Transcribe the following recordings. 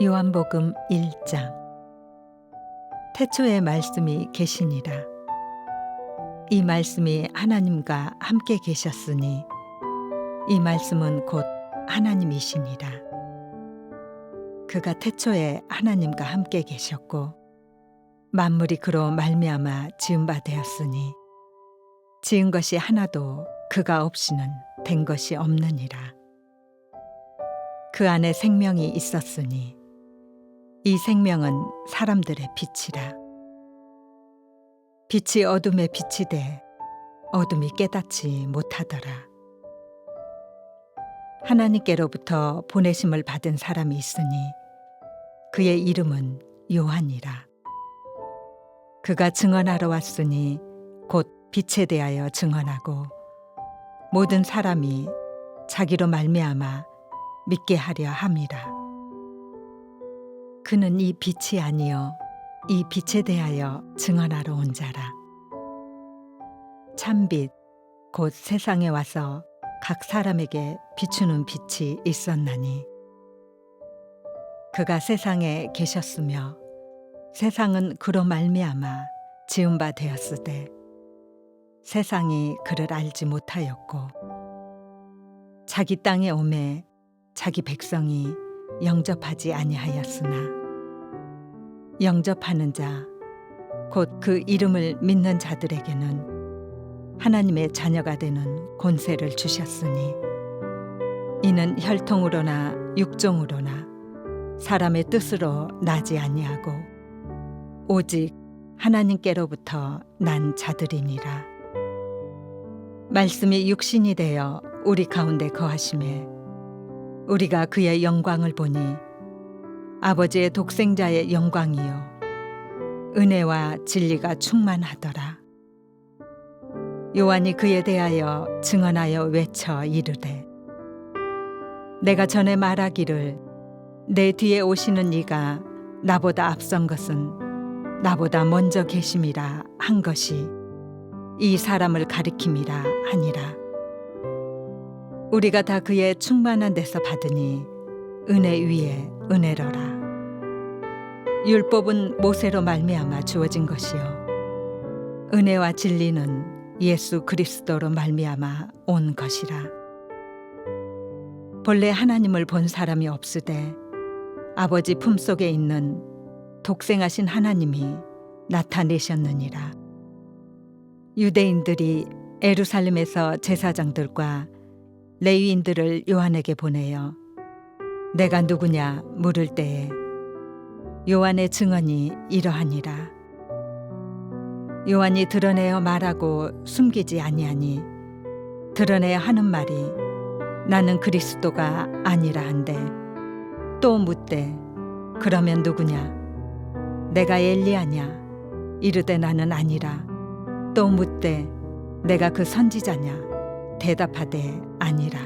요한복음 1장. 태초에 말씀이 계시니라. 이 말씀이 하나님과 함께 계셨으니 이 말씀은 곧 하나님이시니라. 그가 태초에 하나님과 함께 계셨고 만물이 그로 말미암아 지은 바 되었으니 지은 것이 하나도 그가 없이는 된 것이 없느니라. 그 안에 생명이 있었으니 이 생명은 사람들의 빛이라. 빛이 어둠에 비치되 어둠이 깨닫지 못하더라. 하나님께로부터 보내심을 받은 사람이 있으니 그의 이름은 요한이라. 그가 증언하러 왔으니 곧 빛에 대하여 증언하고 모든 사람이 자기로 말미암아 믿게 하려 함이라. 그는 이 빛이 아니요 이 빛에 대하여 증언하러 온 자라. 참빛 곧 세상에 와서 각 사람에게 비추는 빛이 있었나니 그가 세상에 계셨으며 세상은 그로 말미암아 지은 바 되었으되 세상이 그를 알지 못하였고 자기 땅에 오매 자기 백성이 영접하지 아니하였으나 영접하는 자 곧 그 이름을 믿는 자들에게는 하나님의 자녀가 되는 권세를 주셨으니 이는 혈통으로나 육종으로나 사람의 뜻으로 나지 아니하고 오직 하나님께로부터 난 자들이니라. 말씀이 육신이 되어 우리 가운데 거하심에 우리가 그의 영광을 보니 아버지의 독생자의 영광이요 은혜와 진리가 충만하더라. 요한이 그에 대하여 증언하여 외쳐 이르되 내가 전에 말하기를 내 뒤에 오시는 이가 나보다 앞선 것은 나보다 먼저 계심이라 한 것이 이 사람을 가리킴이라 하니라. 우리가 다 그의 충만한 데서 받으니 은혜 위에 은혜로라. 율법은 모세로 말미암아 주어진 것이요 은혜와 진리는 예수 그리스도로 말미암아 온 것이라. 본래 하나님을 본 사람이 없으되 아버지 품속에 있는 독생하신 하나님이 나타내셨느니라. 유대인들이 예루살렘에서 제사장들과 레위인들을 요한에게 보내어 내가 누구냐 물을 때에 요한의 증언이 이러하니라. 요한이 드러내어 말하고 숨기지 아니하니 드러내야 하는 말이 나는 그리스도가 아니라 한데 또 묻되 그러면 누구냐 내가 엘리야냐 이르되 나는 아니라 또 묻되 내가 그 선지자냐 대답하되 아니라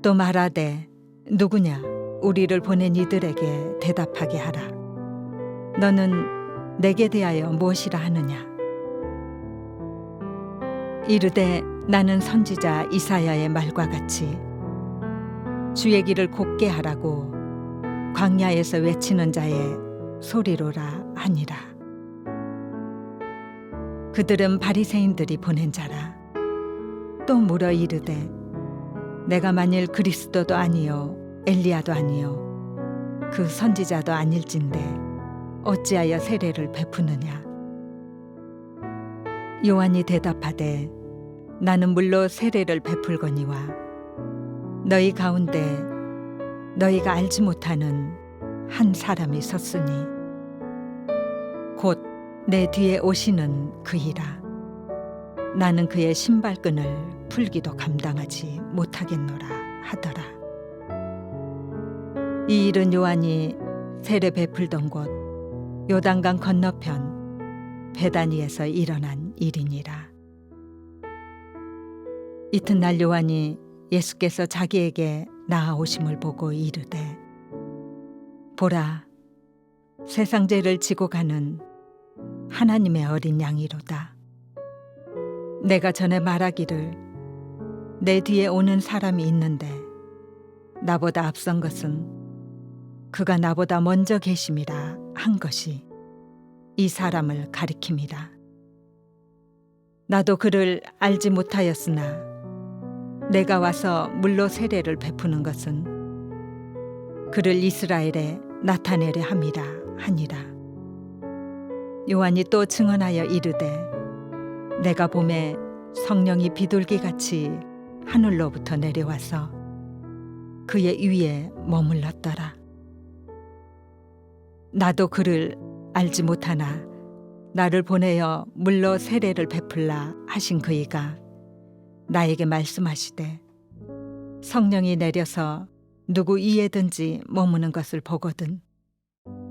또 말하되 누구냐 우리를 보낸 이들에게 대답하게 하라. 너는 내게 대하여 무엇이라 하느냐 이르되 나는 선지자 이사야의 말과 같이 주의 길을 곧게 하라고 광야에서 외치는 자의 소리로라 하니라. 그들은 바리새인들이 보낸 자라. 또 물어 이르되 내가 만일 그리스도도 아니요 엘리야도 아니요 그 선지자도 아닐진데 어찌하여 세례를 베푸느냐. 요한이 대답하되 나는 물로 세례를 베풀거니와 너희 가운데 너희가 알지 못하는 한 사람이 섰으니 곧 내 뒤에 오시는 그이라. 나는 그의 신발끈을 풀기도 감당하지 못하겠노라 하더라. 이 일은 요한이 세례 베풀던 곳 요단강 건너편 베다니에서 일어난 일이니라. 이튿날 요한이 예수께서 자기에게 나아오심을 보고 이르되 보라 세상 죄를 지고 가는 하나님의 어린 양이로다. 내가 전에 말하기를 내 뒤에 오는 사람이 있는데 나보다 앞선 것은 그가 나보다 먼저 계심이라 한 것이 이 사람을 가리킵니다. 나도 그를 알지 못하였으나 내가 와서 물로 세례를 베푸는 것은 그를 이스라엘에 나타내려 함이라 하니라. 요한이 또 증언하여 이르되 내가 보매 성령이 비둘기같이 하늘로부터 내려와서 그의 위에 머물렀더라. 나도 그를 알지 못하나 나를 보내어 물로 세례를 베풀라 하신 그이가 나에게 말씀하시되 성령이 내려서 누구 이에든지 머무는 것을 보거든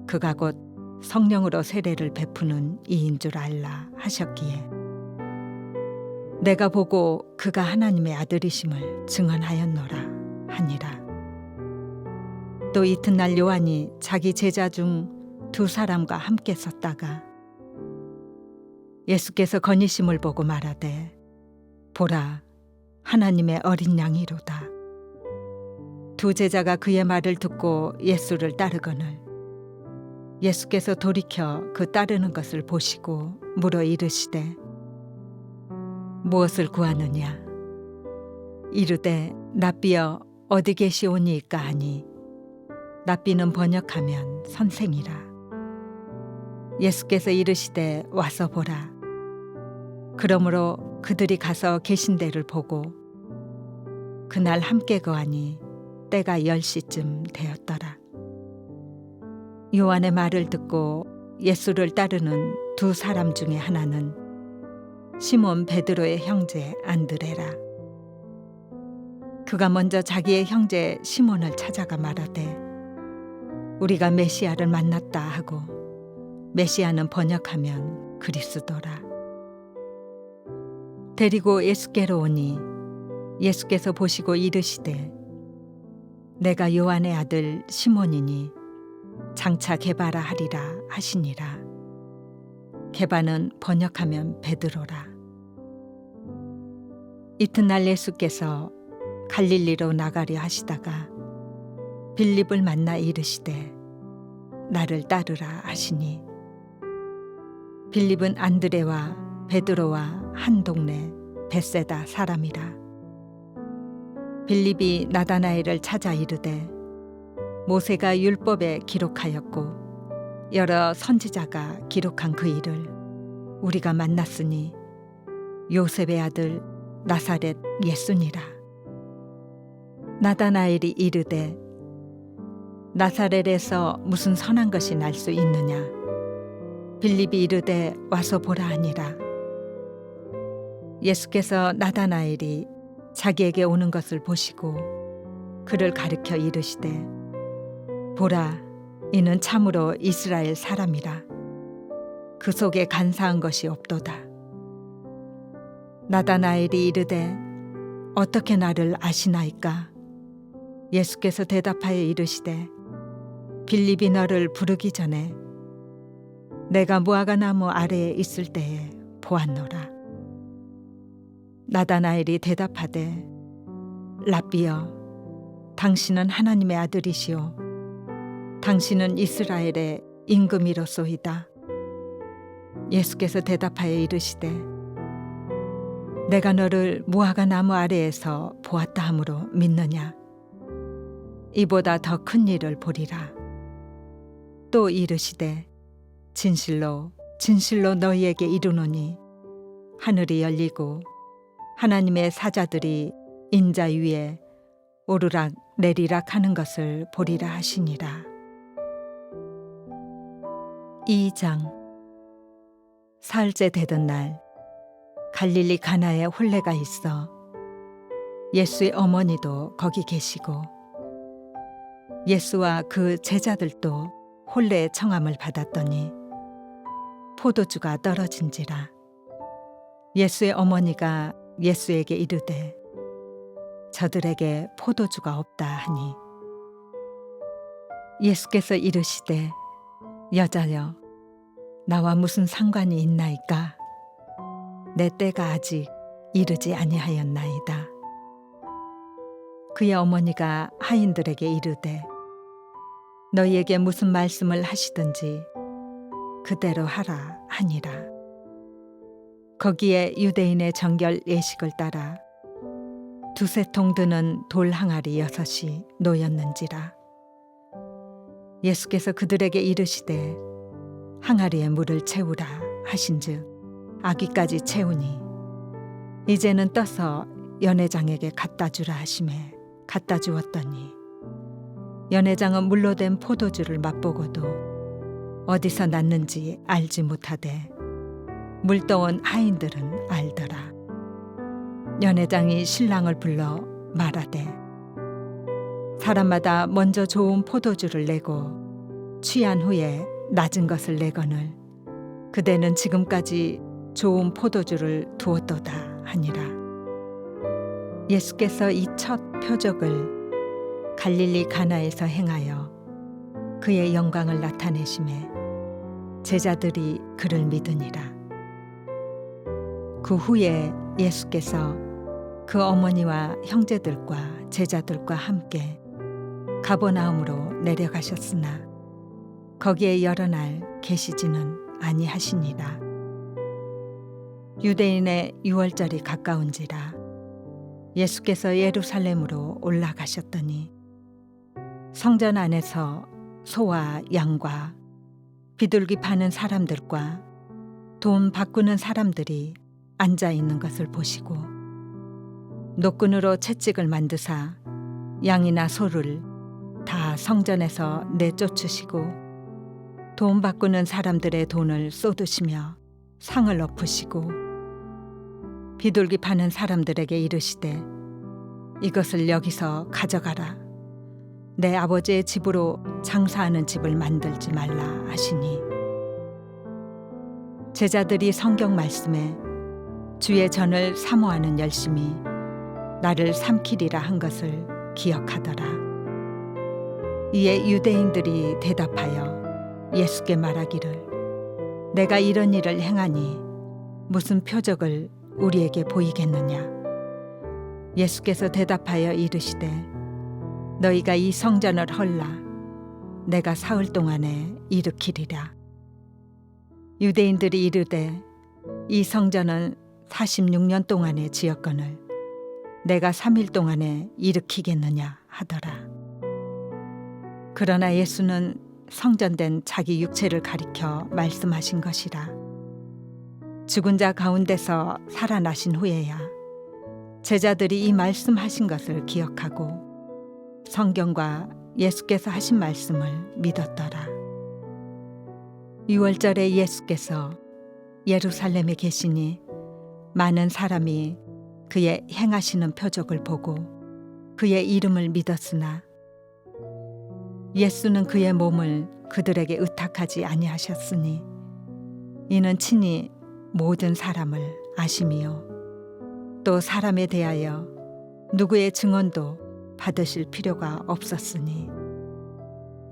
그가 곧 성령으로 세례를 베푸는 이인 줄 알라 하셨기에 내가 보고 그가 하나님의 아들이심을 증언하였노라 하니라. 또 이튿날 요한이 자기 제자 중 2사람과 함께 섰다가 예수께서 거니심을 보고 말하되 보라 하나님의 어린 양이로다. 2 제자가 그의 말을 듣고 예수를 따르거늘 예수께서 돌이켜 그 따르는 것을 보시고 물어 이르시되 무엇을 구하느냐. 이르되 랍비여 어디 계시오니이까 하니 랍비는 번역하면 선생이라. 예수께서 이르시되 와서 보라. 그러므로 그들이 가서 계신 데를 보고 그날 함께 거하니 때가 10시쯤 되었더라. 요한의 말을 듣고 예수를 따르는 2사람 중에 하나는 시몬 베드로의 형제 안드레라. 그가 먼저 자기의 형제 시몬을 찾아가 말하되 우리가 메시아를 만났다 하고 메시아는 번역하면 그리스도라. 데리고 예수께로 오니 예수께서 보시고 이르시되 내가 요한의 아들 시몬이니 장차 게바라 하리라 하시니라. 게바는 번역하면 베드로라. 이튿날 예수께서 갈릴리로 나가려 하시다가 빌립을 만나 이르시되 나를 따르라 하시니 빌립은 안드레와 베드로와 한 동네 벳세다 사람이라. 빌립이 나다나엘을 찾아 이르되 모세가 율법에 기록하였고 여러 선지자가 기록한 그 일을 우리가 만났으니 요셉의 아들 나사렛 예수니라. 나다나엘이 이르되 나사렛에서 무슨 선한 것이 날 수 있느냐. 빌립이 이르되 와서 보라 하니라. 예수께서 나다나엘이 자기에게 오는 것을 보시고 그를 가리켜 이르시되 보라 이는 참으로 이스라엘 사람이라. 그 속에 간사한 것이 없도다. 나다나엘이 이르되 어떻게 나를 아시나이까. 예수께서 대답하여 이르시되 빌립이 너를 부르기 전에 내가 무화과 나무 아래에 있을 때에 보았노라. 나다나엘이 대답하되 랍비여 당신은 하나님의 아들이시오 당신은 이스라엘의 임금이로소이다. 예수께서 대답하여 이르시되 내가 너를 무화과 나무 아래에서 보았다 함으로 믿느냐. 이보다 더 큰 일을 보리라. 또 이르시되 진실로 진실로 너희에게 이르노니 하늘이 열리고 하나님의 사자들이 인자 위에 오르락 내리락 하는 것을 보리라 하시니라. 2장. 사흘째 되던 날 갈릴리 가나에 혼례가 있어 예수의 어머니도 거기 계시고 예수와 그 제자들도 혼례의 청함을 받았더니 포도주가 떨어진지라. 예수의 어머니가 예수에게 이르되 저들에게 포도주가 없다 하니 예수께서 이르시되 여자여 나와 무슨 상관이 있나이까. 내 때가 아직 이르지 아니하였나이다. 그의 어머니가 하인들에게 이르되 너희에게 무슨 말씀을 하시든지 그대로 하라 하니라. 거기에 유대인의 정결 예식을 따라 두세 통 드는 돌 항아리 6이 놓였는지라. 예수께서 그들에게 이르시되 항아리에 물을 채우라 하신즉 아귀까지 채우니 이제는 떠서 연회장에게 갖다 주라 하시매 갖다 주었더니 연회장은 물로 된 포도주를 맛보고도 어디서 났는지 알지 못하되 물떠온 하인들은 알더라. 연회장이 신랑을 불러 말하되 사람마다 먼저 좋은 포도주를 내고 취한 후에 낮은 것을 내거늘 그대는 지금까지 좋은 포도주를 두었도다 하니라. 예수께서 이 첫 표적을 갈릴리 가나에서 행하여 그의 영광을 나타내심에 제자들이 그를 믿으니라. 그 후에 예수께서 그 어머니와 형제들과 제자들과 함께 가버나움으로 내려가셨으나 거기에 여러 날 계시지는 아니하시니라. 유대인의 유월절이 가까운지라 예수께서 예루살렘으로 올라가셨더니 성전 안에서 소와 양과 비둘기 파는 사람들과 돈 바꾸는 사람들이 앉아 있는 것을 보시고 노끈으로 채찍을 만드사 양이나 소를 다 성전에서 내쫓으시고 돈 바꾸는 사람들의 돈을 쏟으시며 상을 엎으시고 비둘기 파는 사람들에게 이르시되 이것을 여기서 가져가라. 내 아버지의 집으로 장사하는 집을 만들지 말라 하시니 제자들이 성경 말씀에 주의 전을 사모하는 열심이 나를 삼키리라 한 것을 기억하더라. 이에 유대인들이 대답하여 예수께 말하기를 내가 이런 일을 행하니 무슨 표적을 우리에게 보이겠느냐. 예수께서 대답하여 이르시되 너희가 이 성전을 헐라 내가 사흘 동안에 일으키리라. 유대인들이 이르되 이 성전은 46년 동안에 지었거늘 내가 3일 동안에 일으키겠느냐 하더라. 그러나 예수는 성전된 자기 육체를 가리켜 말씀하신 것이라. 죽은 자 가운데서 살아나신 후에야 제자들이 이 말씀하신 것을 기억하고 성경과 예수께서 하신 말씀을 믿었더라. 유월절에 예수께서 예루살렘에 계시니 많은 사람이 그의 행하시는 표적을 보고 그의 이름을 믿었으나 예수는 그의 몸을 그들에게 의탁하지 아니하셨으니 이는 친히 모든 사람을 아심이요 또 사람에 대하여 누구의 증언도 받으실 필요가 없었으니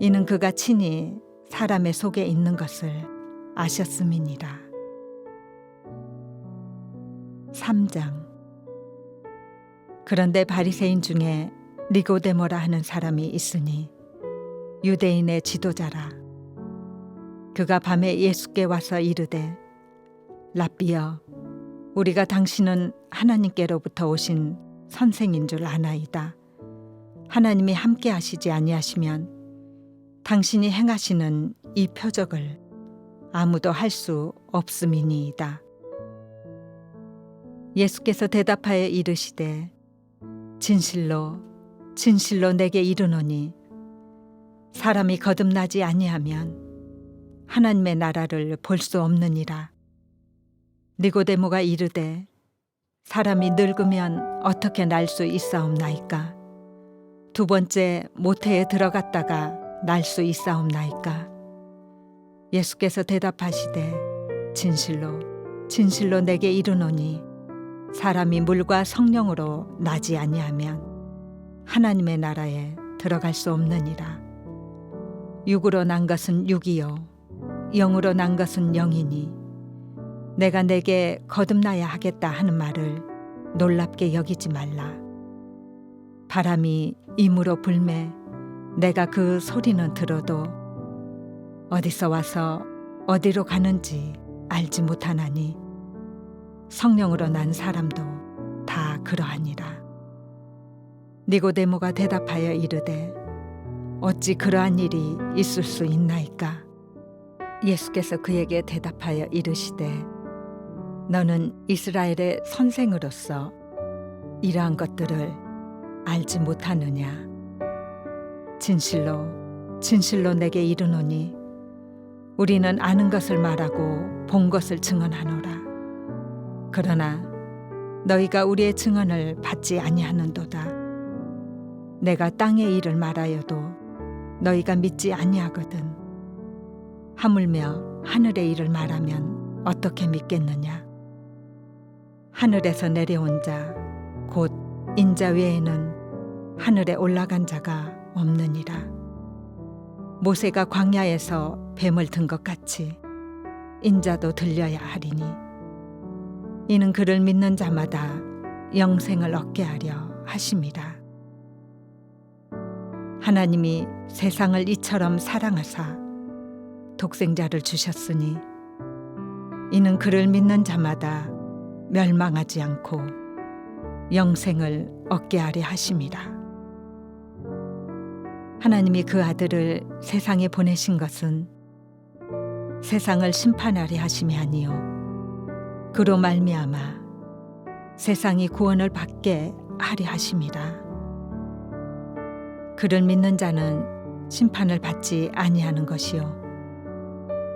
이는 그가 친히 사람의 속에 있는 것을 아셨음이니라. 3장. 그런데 바리새인 중에 니고데모라 하는 사람이 있으니 유대인의 지도자라. 그가 밤에 예수께 와서 이르되 랍비여 우리가 당신은 하나님께로부터 오신 선생인 줄 아나이다. 하나님이 함께 하시지 아니하시면 당신이 행하시는 이 표적을 아무도 할 수 없음이니이다. 예수께서 대답하여 이르시되 진실로 진실로 내게 이르노니 사람이 거듭나지 아니하면 하나님의 나라를 볼 수 없느니라. 니고데모가 이르되 사람이 늙으면 어떻게 날 수 있사옵나이까? 두 번째 모태에 들어갔다가 날 수 있사옵나이까? 예수께서 대답하시되 진실로 진실로 내게 이르노니 사람이 물과 성령으로 나지 아니하면 하나님의 나라에 들어갈 수 없느니라. 육으로 난 것은 육이요 영으로 난 것은 영이니 내가 내게 거듭나야 하겠다 하는 말을 놀랍게 여기지 말라. 바람이 임으로 불매 내가 그 소리는 들어도 어디서 와서 어디로 가는지 알지 못하나니 성령으로 난 사람도 다 그러하니라. 니고데모가 대답하여 이르되 어찌 그러한 일이 있을 수 있나이까? 예수께서 그에게 대답하여 이르시되 너는 이스라엘의 선생으로서 이러한 것들을 알지 못하느냐? 진실로 진실로 내게 이르노니 우리는 아는 것을 말하고 본 것을 증언하노라. 그러나 너희가 우리의 증언을 받지 아니하는도다. 내가 땅의 일을 말하여도 너희가 믿지 아니하거든. 하물며 하늘의 일을 말하면 어떻게 믿겠느냐? 하늘에서 내려온 자 곧 인자 외에는 하늘에 올라간 자가 없느니라. 모세가 광야에서 뱀을 든 것 같이 인자도 들려야 하리니 이는 그를 믿는 자마다 영생을 얻게 하려 하심이라. 하나님이 세상을 이처럼 사랑하사 독생자를 주셨으니 이는 그를 믿는 자마다 멸망하지 않고 영생을 얻게 하려 하심이라. 하나님이 그 아들을 세상에 보내신 것은 세상을 심판하려 하심이 아니요 그로 말미암아 세상이 구원을 받게 하려 하심이라. 그를 믿는 자는 심판을 받지 아니하는 것이요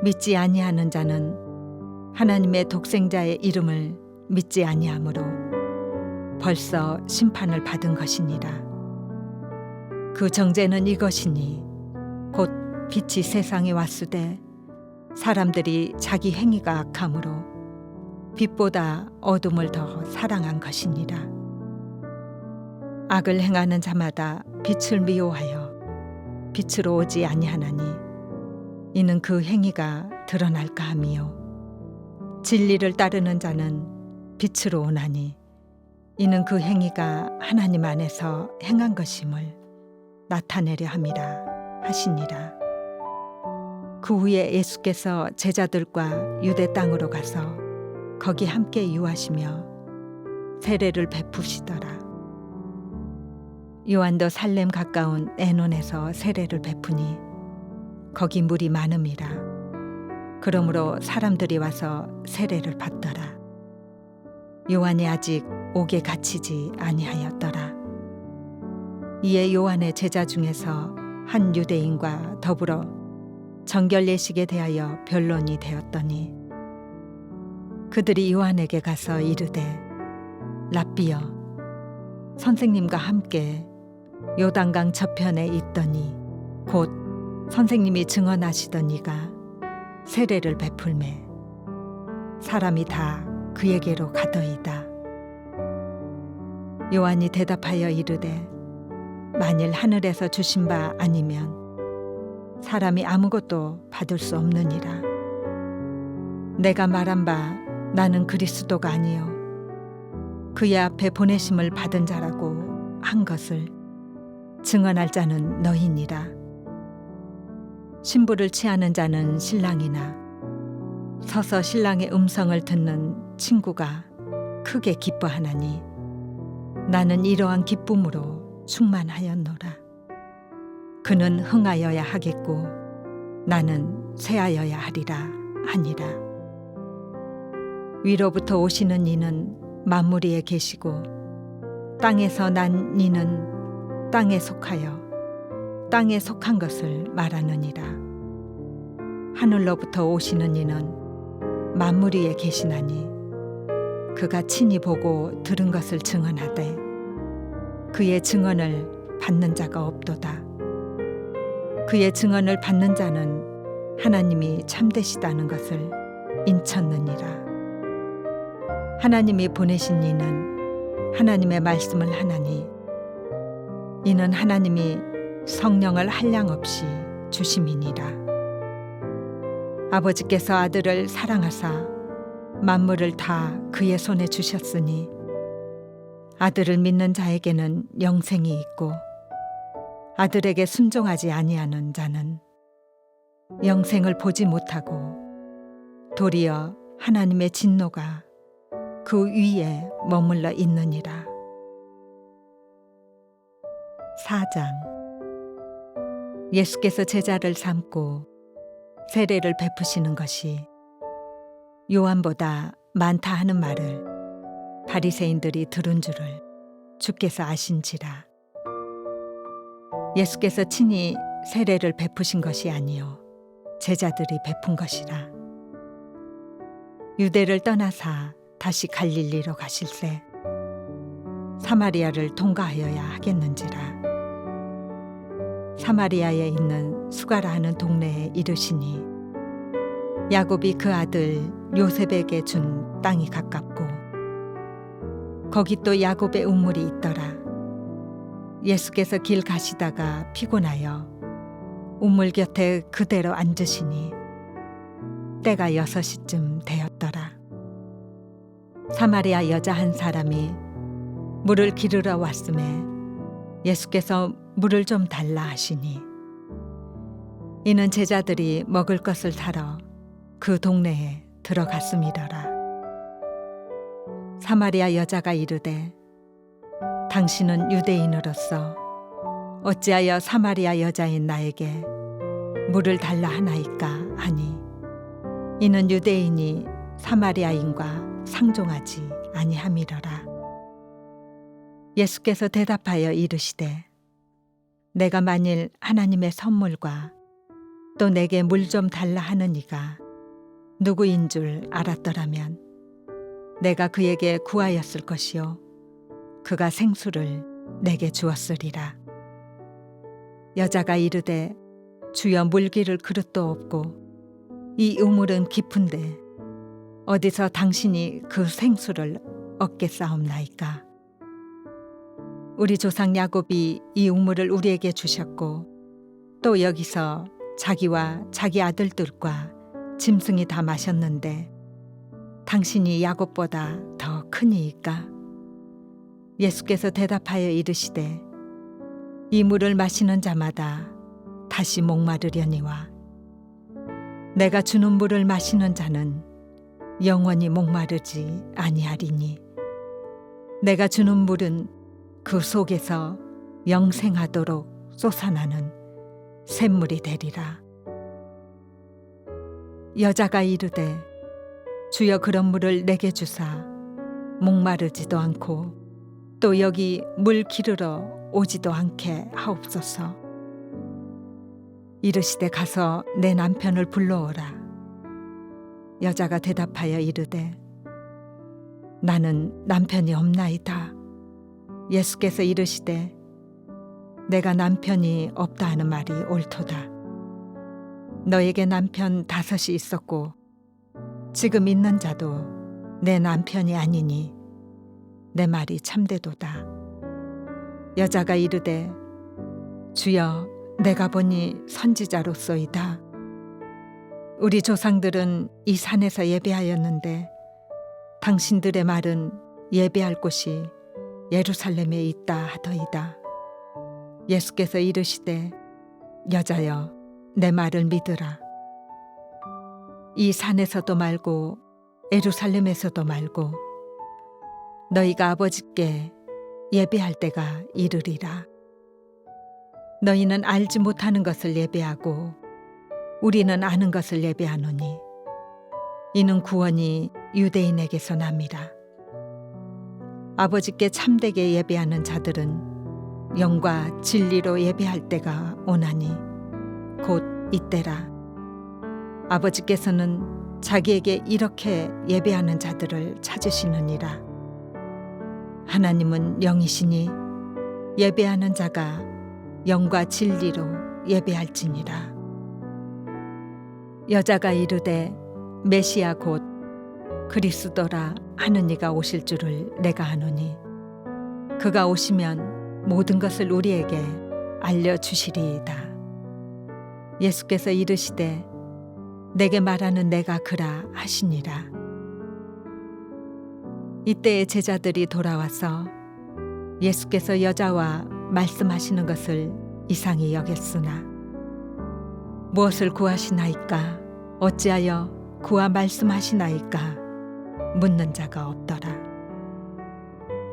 믿지 아니하는 자는 하나님의 독생자의 이름을 믿지 아니하므로 벌써 심판을 받은 것이니라. 그 정죄는 이것이니 곧 빛이 세상에 왔으되 사람들이 자기 행위가 악함으로 빛보다 어둠을 더 사랑한 것이니라. 악을 행하는 자마다 빛을 미워하여 빛으로 오지 아니하나니 이는 그 행위가 드러날까 함이요 진리를 따르는 자는 빛으로 오나니 이는 그 행위가 하나님 안에서 행한 것임을 나타내려 함이라 하시니라. 그 후에 예수께서 제자들과 유대 땅으로 가서 거기 함께 유하시며 세례를 베푸시더라. 요한도 살렘 가까운 에논에서 세례를 베푸니 거기 물이 많음이라. 그러므로 사람들이 와서 세례를 받더라. 요한이 아직 옥에 갇히지 아니하였더라. 이에 요한의 제자 중에서 한 유대인과 더불어 정결 예식에 대하여 변론이 되었더니 그들이 요한에게 가서 이르되 랍비여 선생님과 함께 요단강 저편에 있더니 곧 선생님이 증언하시던 이가 세례를 베풀매 사람이 다 그에게로 가더이다. 요한이 대답하여 이르되 만일 하늘에서 주신 바 아니면 사람이 아무것도 받을 수 없느니라. 내가 말한 바 나는 그리스도가 아니요 그의 앞에 보내심을 받은 자라고 한 것을 증언할 자는 너희니라. 신부를 취하는 자는 신랑이나 서서 신랑의 음성을 듣는 친구가 크게 기뻐하나니 나는 이러한 기쁨으로 충만하였노라. 그는 흥하여야 하겠고 나는 쇠하여야 하리라 하니라. 위로부터 오시는 이는 만물 위에 계시고 땅에서 난 이는 땅에 속하여 땅에 속한 것을 말하느니라. 하늘로부터 오시는 이는 만물 위에 계시나니 그가 친히 보고 들은 것을 증언하되 그의 증언을 받는 자가 없도다. 그의 증언을 받는 자는 하나님이 참되시다는 것을 인쳤느니라. 하나님이 보내신 이는 하나님의 말씀을 하나니 이는 하나님이 성령을 한량없이 주심이니라. 아버지께서 아들을 사랑하사 만물을 다 그의 손에 주셨으니 아들을 믿는 자에게는 영생이 있고 아들에게 순종하지 아니하는 자는 영생을 보지 못하고 도리어 하나님의 진노가 그 위에 머물러 있느니라. 4장. 예수께서 제자를 삼고 세례를 베푸시는 것이 요한보다 많다 하는 말을 바리새인들이 들은 줄을 주께서 아신지라. 예수께서 친히 세례를 베푸신 것이 아니요 제자들이 베푼 것이라. 유대를 떠나사 다시 갈릴리로 가실새 사마리아를 통과하여야 하겠는지라. 사마리아에 있는 수가라 하는 동네에 이르시니 야곱이 그 아들 요셉에게 준 땅이 가깝고 거기 또 야곱의 우물이 있더라. 예수께서 길 가시다가 피곤하여 우물 곁에 그대로 앉으시니 때가 6시쯤 되었더라. 사마리아 여자 한 사람이 물을 기르러 왔음에 예수께서 물을 좀 달라 하시니 이는 제자들이 먹을 것을 사러 그 동네에 들어갔음이더라. 사마리아 여자가 이르되 당신은 유대인으로서 어찌하여 사마리아 여자인 나에게 물을 달라 하나이까 하니 이는 유대인이 사마리아인과 상종하지 아니함이러라. 예수께서 대답하여 이르시되 내가 만일 하나님의 선물과 또 내게 물 좀 달라 하는 이가 누구인 줄 알았더라면 내가 그에게 구하였을 것이요 그가 생수를 내게 주었으리라. 여자가 이르되 주여 물기를 그릇도 없고 이 우물은 깊은데 어디서 당신이 그 생수를 얻겠사옵나이까. 우리 조상 야곱이 이 우물을 우리에게 주셨고 또 여기서 자기와 자기 아들들과 짐승이 다 마셨는데 당신이 야곱보다 더 크니이까. 예수께서 대답하여 이르시되 이 물을 마시는 자마다 다시 목마르려니와 내가 주는 물을 마시는 자는 영원히 목마르지 아니하리니 내가 주는 물은 그 속에서 영생하도록 솟아나는 샘물이 되리라. 여자가 이르되 주여 그런 물을 내게 주사 목마르지도 않고 또 여기 물 기르러 오지도 않게 하옵소서. 이르시되 가서 내 남편을 불러오라. 여자가 대답하여 이르되 나는 남편이 없나이다. 예수께서 이르시되 내가 남편이 없다 하는 말이 옳도다. 너에게 남편 5이 있었고 지금 있는 자도 내 남편이 아니니 내 말이 참되도다. 여자가 이르되 주여 내가 보니 선지자로소이다. 우리 조상들은 이 산에서 예배하였는데 당신들의 말은 예배할 곳이 예루살렘에 있다 하더이다. 예수께서 이르시되 여자여 내 말을 믿으라. 이 산에서도 말고 예루살렘에서도 말고 너희가 아버지께 예배할 때가 이르리라. 너희는 알지 못하는 것을 예배하고 우리는 아는 것을 예배하노니 이는 구원이 유대인에게서 남이라. 아버지께 참되게 예배하는 자들은 영과 진리로 예배할 때가 오나니 곧 이때라. 아버지께서는 자기에게 이렇게 예배하는 자들을 찾으시느니라. 하나님은 영이시니 예배하는 자가 영과 진리로 예배할지니라. 여자가 이르되 메시아 곧 그리스도라 하는 이가 오실 줄을 내가 아노니 그가 오시면 모든 것을 우리에게 알려주시리이다. 예수께서 이르시되 내게 말하는 내가 그라 하시니라. 이때에 제자들이 돌아와서 예수께서 여자와 말씀하시는 것을 이상히 여겼으나 무엇을 구하시나이까 어찌하여 구하 말씀하시나이까 묻는 자가 없더라.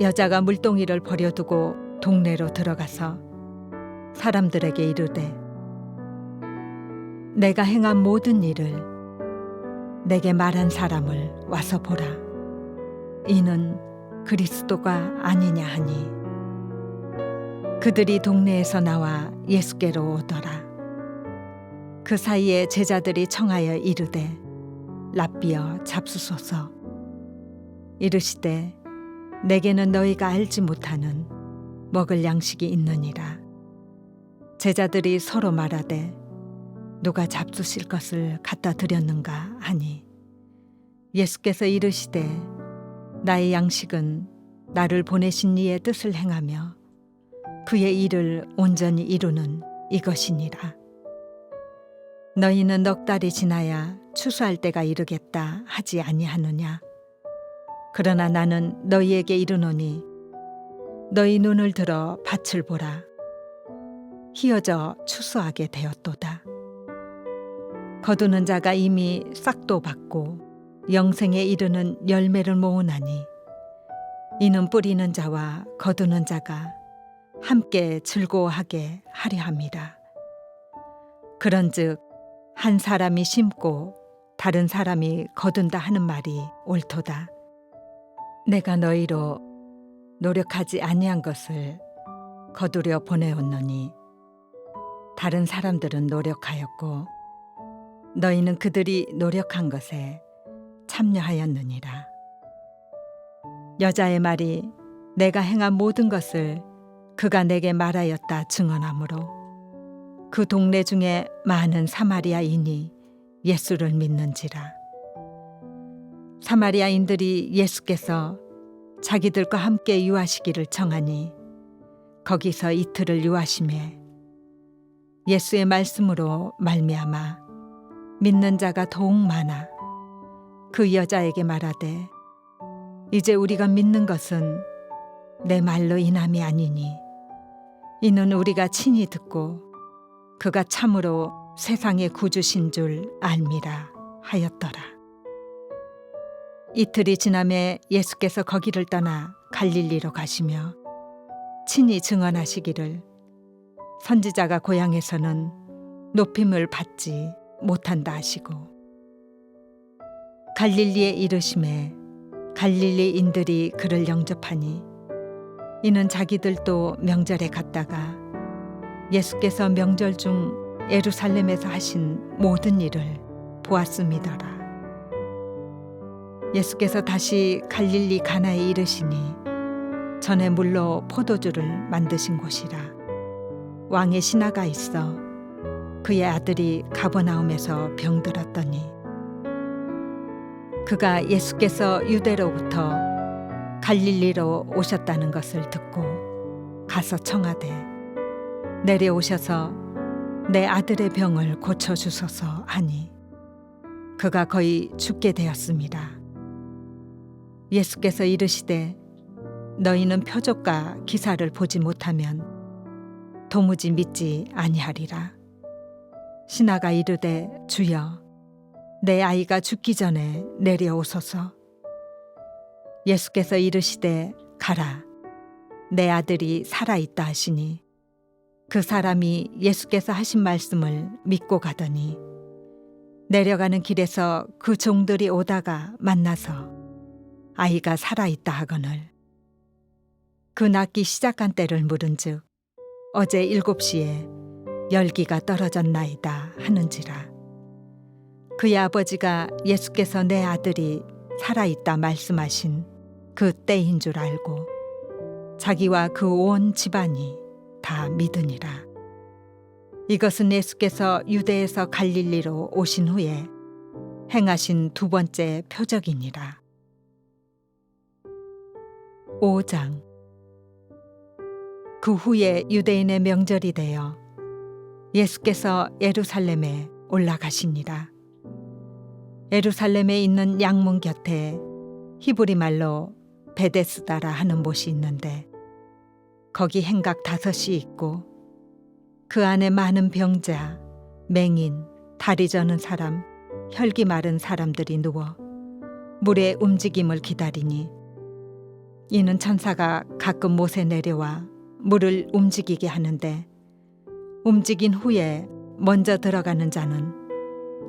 여자가 물동이를 버려두고 동네로 들어가서 사람들에게 이르되 내가 행한 모든 일을 내게 말한 사람을 와서 보라. 이는 그리스도가 아니냐 하니 그들이 동네에서 나와 예수께로 오더라. 그 사이에 제자들이 청하여 이르되 랍비여 잡수소서. 이르시되 내게는 너희가 알지 못하는 먹을 양식이 있느니라. 제자들이 서로 말하되 누가 잡수실 것을 갖다 드렸는가 하니 예수께서 이르시되 나의 양식은 나를 보내신 이의 뜻을 행하며 그의 일을 온전히 이루는 이것이니라. 너희는 넉 달이 지나야 추수할 때가 이르겠다 하지 아니하느냐. 그러나 나는 너희에게 이르노니 너희 눈을 들어 밭을 보라. 희어져 추수하게 되었도다. 거두는 자가 이미 싹도 받고 영생에 이르는 열매를 모으나니 이는 뿌리는 자와 거두는 자가 함께 즐거워하게 하려 함이라. 그런즉 한 사람이 심고 다른 사람이 거둔다 하는 말이 옳도다. 내가 너희로 노력하지 아니한 것을 거두려 보내었노니 다른 사람들은 노력하였고 너희는 그들이 노력한 것에 참여하였느니라. 여자의 말이 내가 행한 모든 것을 그가 내게 말하였다 증언하므로 그 동네 중에 많은 사마리아인이 예수를 믿는지라. 사마리아인들이 예수께서 자기들과 함께 유하시기를 청하니 거기서 이틀을 유하심에 예수의 말씀으로 말미암아 믿는 자가 더욱 많아 그 여자에게 말하되 이제 우리가 믿는 것은 내 말로 인함이 아니니 이는 우리가 친히 듣고 그가 참으로 세상의 구주신 줄 알미라 하였더라. 이틀이 지남에 예수께서 거기를 떠나 갈릴리로 가시며 친히 증언하시기를 선지자가 고향에서는 높임을 받지 못한다 하시고 갈릴리에 이르심에 갈릴리인들이 그를 영접하니 이는 자기들도 명절에 갔다가 예수께서 명절 중 예루살렘에서 하신 모든 일을 보았음이더라. 예수께서 다시 갈릴리 가나에 이르시니 전에 물로 포도주를 만드신 곳이라. 왕의 신하가 있어 그의 아들이 가버나움에서 병들었더니 그가 예수께서 유대로부터 갈릴리로 오셨다는 것을 듣고 가서 청하되 내려오셔서 내 아들의 병을 고쳐주소서 하니 그가 거의 죽게 되었습니다. 예수께서 이르시되 너희는 표적과 기사를 보지 못하면 도무지 믿지 아니하리라. 신하가 이르되 주여 내 아이가 죽기 전에 내려오소서. 예수께서 이르시되 가라 내 아들이 살아있다 하시니 그 사람이 예수께서 하신 말씀을 믿고 가더니 내려가는 길에서 그 종들이 오다가 만나서 아이가 살아있다 하거늘 그 낫기 시작한 때를 물은즉 어제 7시에 열기가 떨어졌나이다 하는지라. 그의 아버지가 예수께서 내 아들이 살아있다 말씀하신 그 때인 줄 알고 자기와 그 온 집안이 다 믿으니라. 이것은 예수께서 유대에서 갈릴리로 오신 후에 행하신 두 번째 표적이니라. 5장. 그 후에 유대인의 명절이 되어 예수께서 예루살렘에 올라가시니라. 예루살렘에 있는 양문 곁에 히브리 말로 베데스다라 하는 못이 있는데 거기 행각 5이 있고 그 안에 많은 병자, 맹인, 다리 저는 사람, 혈기 마른 사람들이 누워 물의 움직임을 기다리니 이는 천사가 가끔 못에 내려와 물을 움직이게 하는데 움직인 후에 먼저 들어가는 자는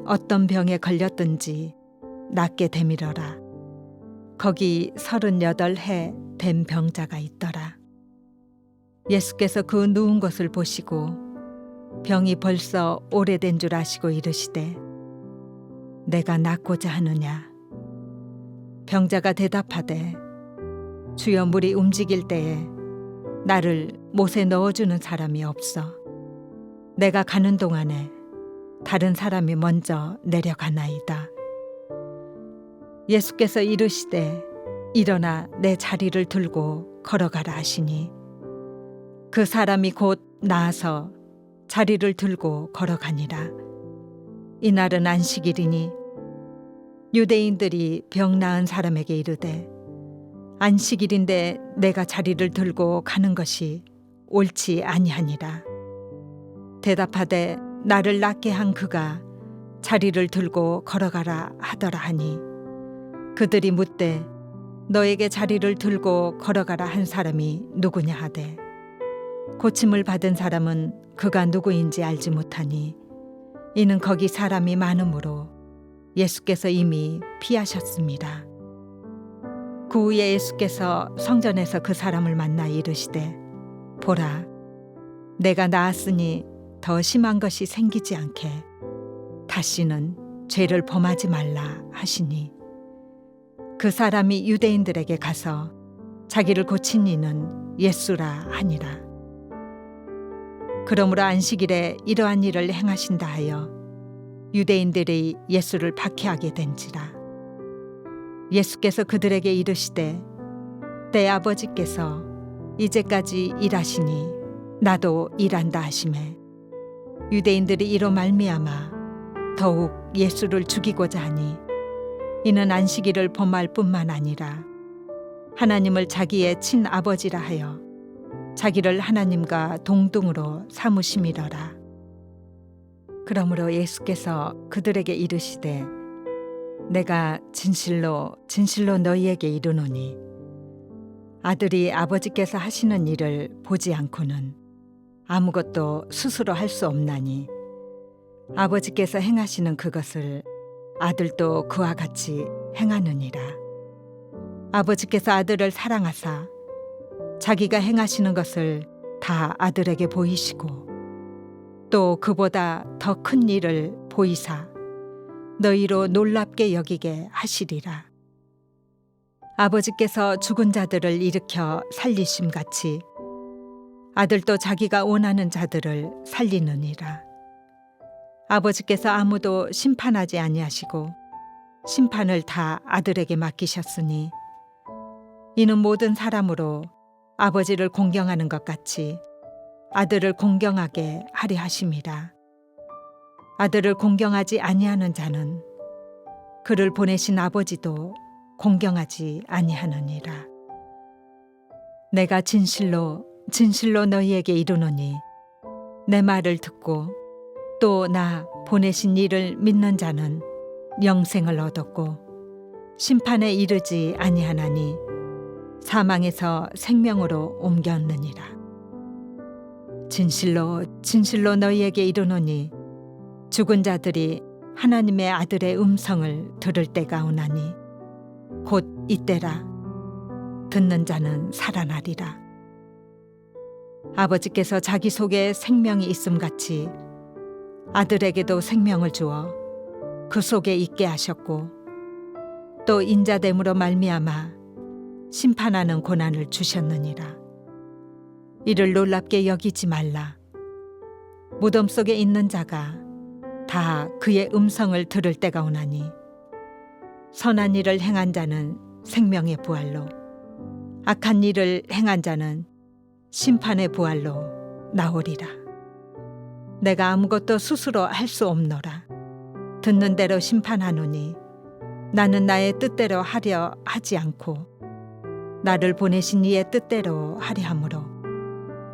어떤 병에 걸렸든지 낫게 되밀어라. 거기 38해 된 병자가 있더라. 예수께서 그 누운 것을 보시고 병이 벌써 오래된 줄 아시고 이르시되 내가 낫고자 하느냐. 병자가 대답하되 주여 물이 움직일 때에 나를 못에 넣어주는 사람이 없어. 내가 가는 동안에 다른 사람이 먼저 내려가나이다. 예수께서 이르시되 일어나 내 자리를 들고 걸어가라 하시니 그 사람이 곧 나아서 자리를 들고 걸어가니라. 이날은 안식일이니 유대인들이 병 나은 사람에게 이르되 안식일인데 내가 자리를 들고 가는 것이 옳지 아니하니라. 대답하되 나를 낫게 한 그가 자리를 들고 걸어가라 하더라 하니 그들이 묻되 너에게 자리를 들고 걸어가라 한 사람이 누구냐 하되 고침을 받은 사람은 그가 누구인지 알지 못하니 이는 거기 사람이 많으므로 예수께서 이미 피하셨습니다. 그 후에 예수께서 성전에서 그 사람을 만나 이르시되 보라 내가 나았으니 더 심한 것이 생기지 않게 다시는 죄를 범하지 말라 하시니 그 사람이 유대인들에게 가서 자기를 고친 이는 예수라 하니라. 그러므로 안식일에 이러한 일을 행하신다 하여 유대인들이 예수를 박해하게 된지라. 예수께서 그들에게 이르시되 내 아버지께서 이제까지 일하시니 나도 일한다 하시매 유대인들이 이로 말미암아 더욱 예수를 죽이고자 하니 이는 안식일을 범할 뿐만 아니라 하나님을 자기의 친아버지라 하여 자기를 하나님과 동등으로 삼으심이러라. 그러므로 예수께서 그들에게 이르시되 내가 진실로 진실로 너희에게 이르노니 아들이 아버지께서 하시는 일을 보지 않고는 아무것도 스스로 할 수 없나니 아버지께서 행하시는 그것을 아들도 그와 같이 행하느니라. 아버지께서 아들을 사랑하사 자기가 행하시는 것을 다 아들에게 보이시고 또 그보다 더 큰 일을 보이사 너희로 놀랍게 여기게 하시리라. 아버지께서 죽은 자들을 일으켜 살리심 같이 아들도 자기가 원하는 자들을 살리느니라. 아버지께서 아무도 심판하지 아니하시고 심판을 다 아들에게 맡기셨으니 이는 모든 사람으로 아버지를 공경하는 것 같이 아들을 공경하게 하려 하심이라. 아들을 공경하지 아니하는 자는 그를 보내신 아버지도 공경하지 아니하느니라. 내가 진실로 진실로 너희에게 이르노니 내 말을 듣고 또 나 보내신 이를 믿는 자는 영생을 얻었고 심판에 이르지 아니하나니 사망에서 생명으로 옮겼느니라. 진실로 진실로 너희에게 이르노니 죽은 자들이 하나님의 아들의 음성을 들을 때가 오나니 곧 이때라. 듣는 자는 살아나리라. 아버지께서 자기 속에 생명이 있음 같이 아들에게도 생명을 주어 그 속에 있게 하셨고 또 인자됨으로 말미암아 심판하는 고난을 주셨느니라. 이를 놀랍게 여기지 말라. 무덤 속에 있는 자가 다 그의 음성을 들을 때가 오나니 선한 일을 행한 자는 생명의 부활로 악한 일을 행한 자는 심판의 부활로 나오리라. 내가 아무것도 스스로 할 수 없노라. 듣는 대로 심판하노니 나는 나의 뜻대로 하려 하지 않고 나를 보내신 이의 뜻대로 하려 함으로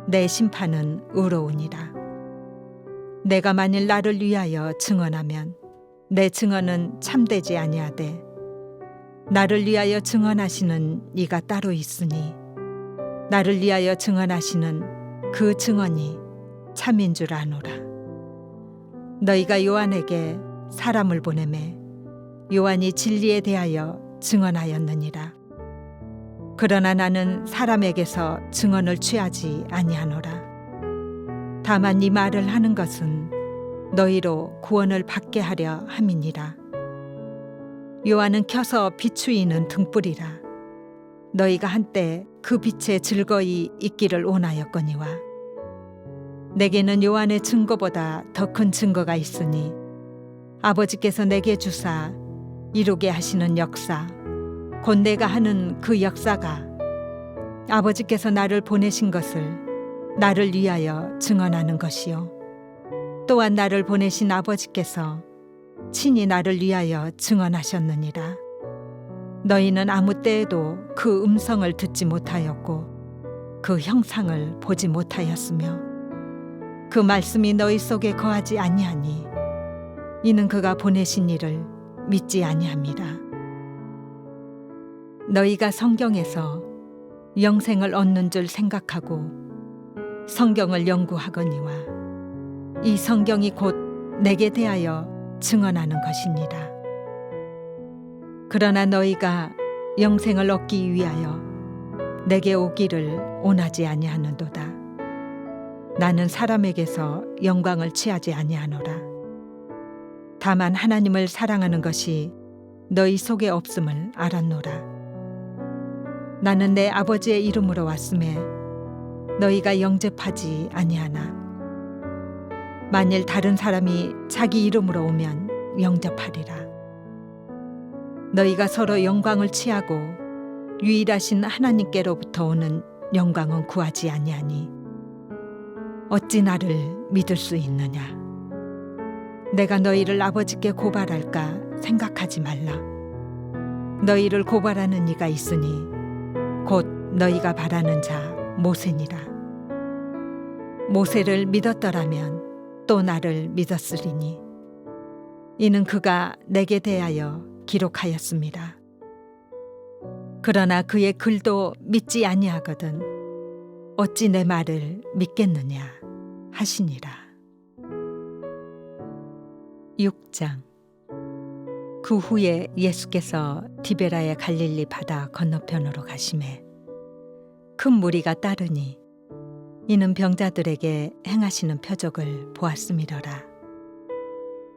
내 심판은 의로우니라. 내가 만일 나를 위하여 증언하면 내 증언은 참되지 아니하되 나를 위하여 증언하시는 이가 따로 있으니 나를 위하여 증언하시는 그 증언이 참인 줄 아노라. 너희가 요한에게 사람을 보내매 요한이 진리에 대하여 증언하였느니라. 그러나 나는 사람에게서 증언을 취하지 아니하노라. 다만 이 말을 하는 것은 너희로 구원을 받게 하려 함이니라. 요한은 켜서 비추이는 등불이라. 너희가 한때 그 빛에 즐거이 있기를 원하였거니와 내게는 요한의 증거보다 더 큰 증거가 있으니 아버지께서 내게 주사 이루게 하시는 역사 곧 내가 하는 그 역사가 아버지께서 나를 보내신 것을 나를 위하여 증언하는 것이요 또한 나를 보내신 아버지께서 친히 나를 위하여 증언하셨느니라. 너희는 아무 때에도 그 음성을 듣지 못하였고 그 형상을 보지 못하였으며 그 말씀이 너희 속에 거하지 아니하니 이는 그가 보내신 이를 믿지 아니함이라. 너희가 성경에서 영생을 얻는 줄 생각하고 성경을 연구하거니와 이 성경이 곧 내게 대하여 증언하는 것이니라. 그러나 너희가 영생을 얻기 위하여 내게 오기를 원하지 아니하는도다. 나는 사람에게서 영광을 취하지 아니하노라. 다만 하나님을 사랑하는 것이 너희 속에 없음을 알았노라. 나는 내 아버지의 이름으로 왔음에 너희가 영접하지 아니하나 만일 다른 사람이 자기 이름으로 오면 영접하리라. 너희가 서로 영광을 취하고 유일하신 하나님께로부터 오는 영광은 구하지 아니하니 어찌 나를 믿을 수 있느냐. 내가 너희를 아버지께 고발할까 생각하지 말라. 너희를 고발하는 이가 있으니 곧 너희가 바라는 자 모세니라. 모세를 믿었더라면 또 나를 믿었으리니 이는 그가 내게 대하여 기록하였습니다. 그러나 그의 글도 믿지 아니하거든 어찌 내 말을 믿겠느냐 하시니라. 6장. 그 후에 예수께서 디베라의 갈릴리 바다 건너편으로 가시매 큰 무리가 따르니 이는 병자들에게 행하시는 표적을 보았음이러라.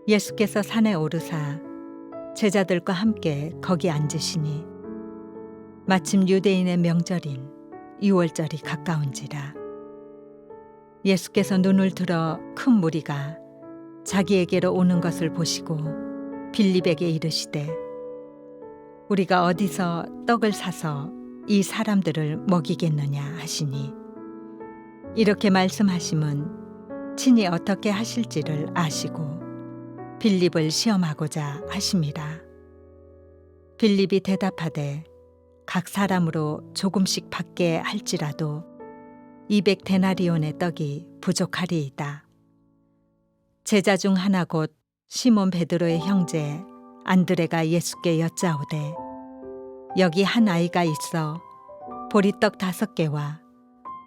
예수께서 산에 오르사 제자들과 함께 거기 앉으시니 마침 유대인의 명절인 유월절이 가까운지라. 예수께서 눈을 들어 큰 무리가 자기에게로 오는 것을 보시고 빌립에게 이르시되 우리가 어디서 떡을 사서 이 사람들을 먹이겠느냐 하시니 이렇게 말씀하심은 친히 어떻게 하실지를 아시고 빌립을 시험하고자 하심이라. 빌립이 대답하되 각 사람으로 조금씩 받게 할지라도 200데나리온의 떡이 부족하리이다. 제자 중 하나 곧 시몬 베드로의 형제 안드레가 예수께 여짜오되 여기 한 아이가 있어 보리떡 5개와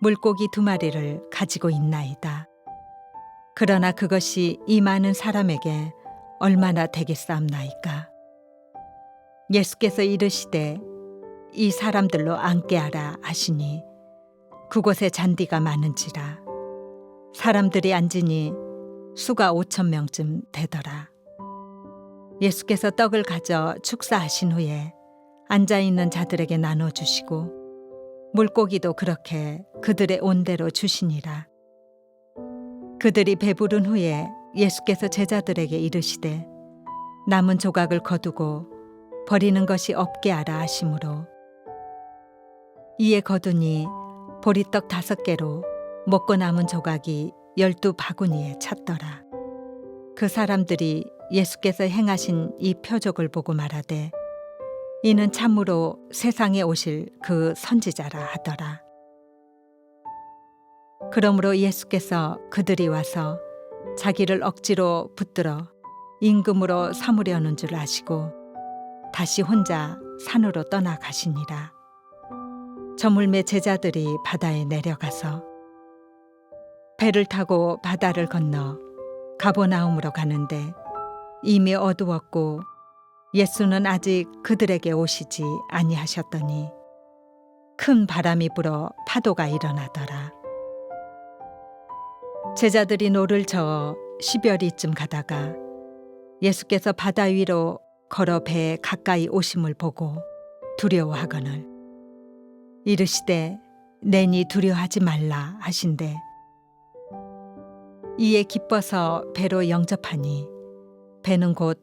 물고기 2마리를 가지고 있나이다. 그러나 그것이 이 많은 사람에게 얼마나 되겠사옵나이까. 예수께서 이르시되 이 사람들로 앉게 하라 하시니 그곳에 잔디가 많은지라. 사람들이 앉으니 수가 5,000명쯤 되더라. 예수께서 떡을 가져 축사하신 후에 앉아있는 자들에게 나눠주시고 물고기도 그렇게 그들의 온대로 주시니라. 그들이 배부른 후에 예수께서 제자들에게 이르시되 남은 조각을 거두고 버리는 것이 없게 하라 하시므로 이에 거두니 보리떡 5개로 먹고 남은 조각이 12바구니에 찼더라. 그 사람들이 예수께서 행하신 이 표적을 보고 말하되 이는 참으로 세상에 오실 그 선지자라 하더라. 그러므로 예수께서 그들이 와서 자기를 억지로 붙들어 임금으로 삼으려는 줄 아시고 다시 혼자 산으로 떠나가시니라. 저물매 제자들이 바다에 내려가서 배를 타고 바다를 건너 가버나움으로 가는데 이미 어두웠고 예수는 아직 그들에게 오시지 아니하셨더니 큰 바람이 불어 파도가 일어나더라. 제자들이 노를 저어 10여리쯤 가다가 예수께서 바다 위로 걸어 배에 가까이 오심을 보고 두려워하거늘 이르시되 내니 두려워하지 말라 하신대 이에 기뻐서 배로 영접하니 배는 곧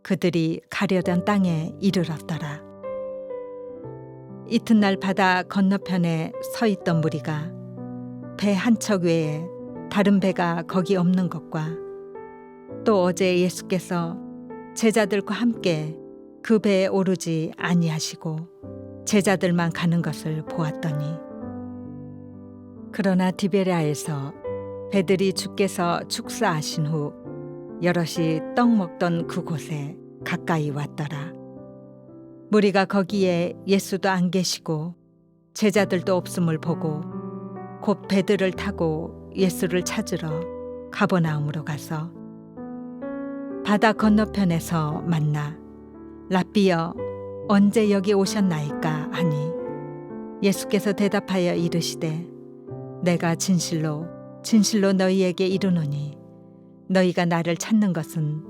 그들이 가려던 땅에 이르렀더라. 이튿날 바다 건너편에 서 있던 무리가 배 한 척 외에 다른 배가 거기 없는 것과 또 어제 예수께서 제자들과 함께 그 배에 오르지 아니하시고 제자들만 가는 것을 보았더니 그러나 디베랴에서 배들이 주께서 축사하신 후 여럿이 떡 먹던 그곳에 가까이 왔더라. 무리가 거기에 예수도 안 계시고 제자들도 없음을 보고 곧 배들을 타고 예수를 찾으러 가버나움으로 가서 바다 건너편에서 만나 랍비여 언제 여기 오셨나이까 하니 예수께서 대답하여 이르시되 내가 진실로 진실로 너희에게 이르노니 너희가 나를 찾는 것은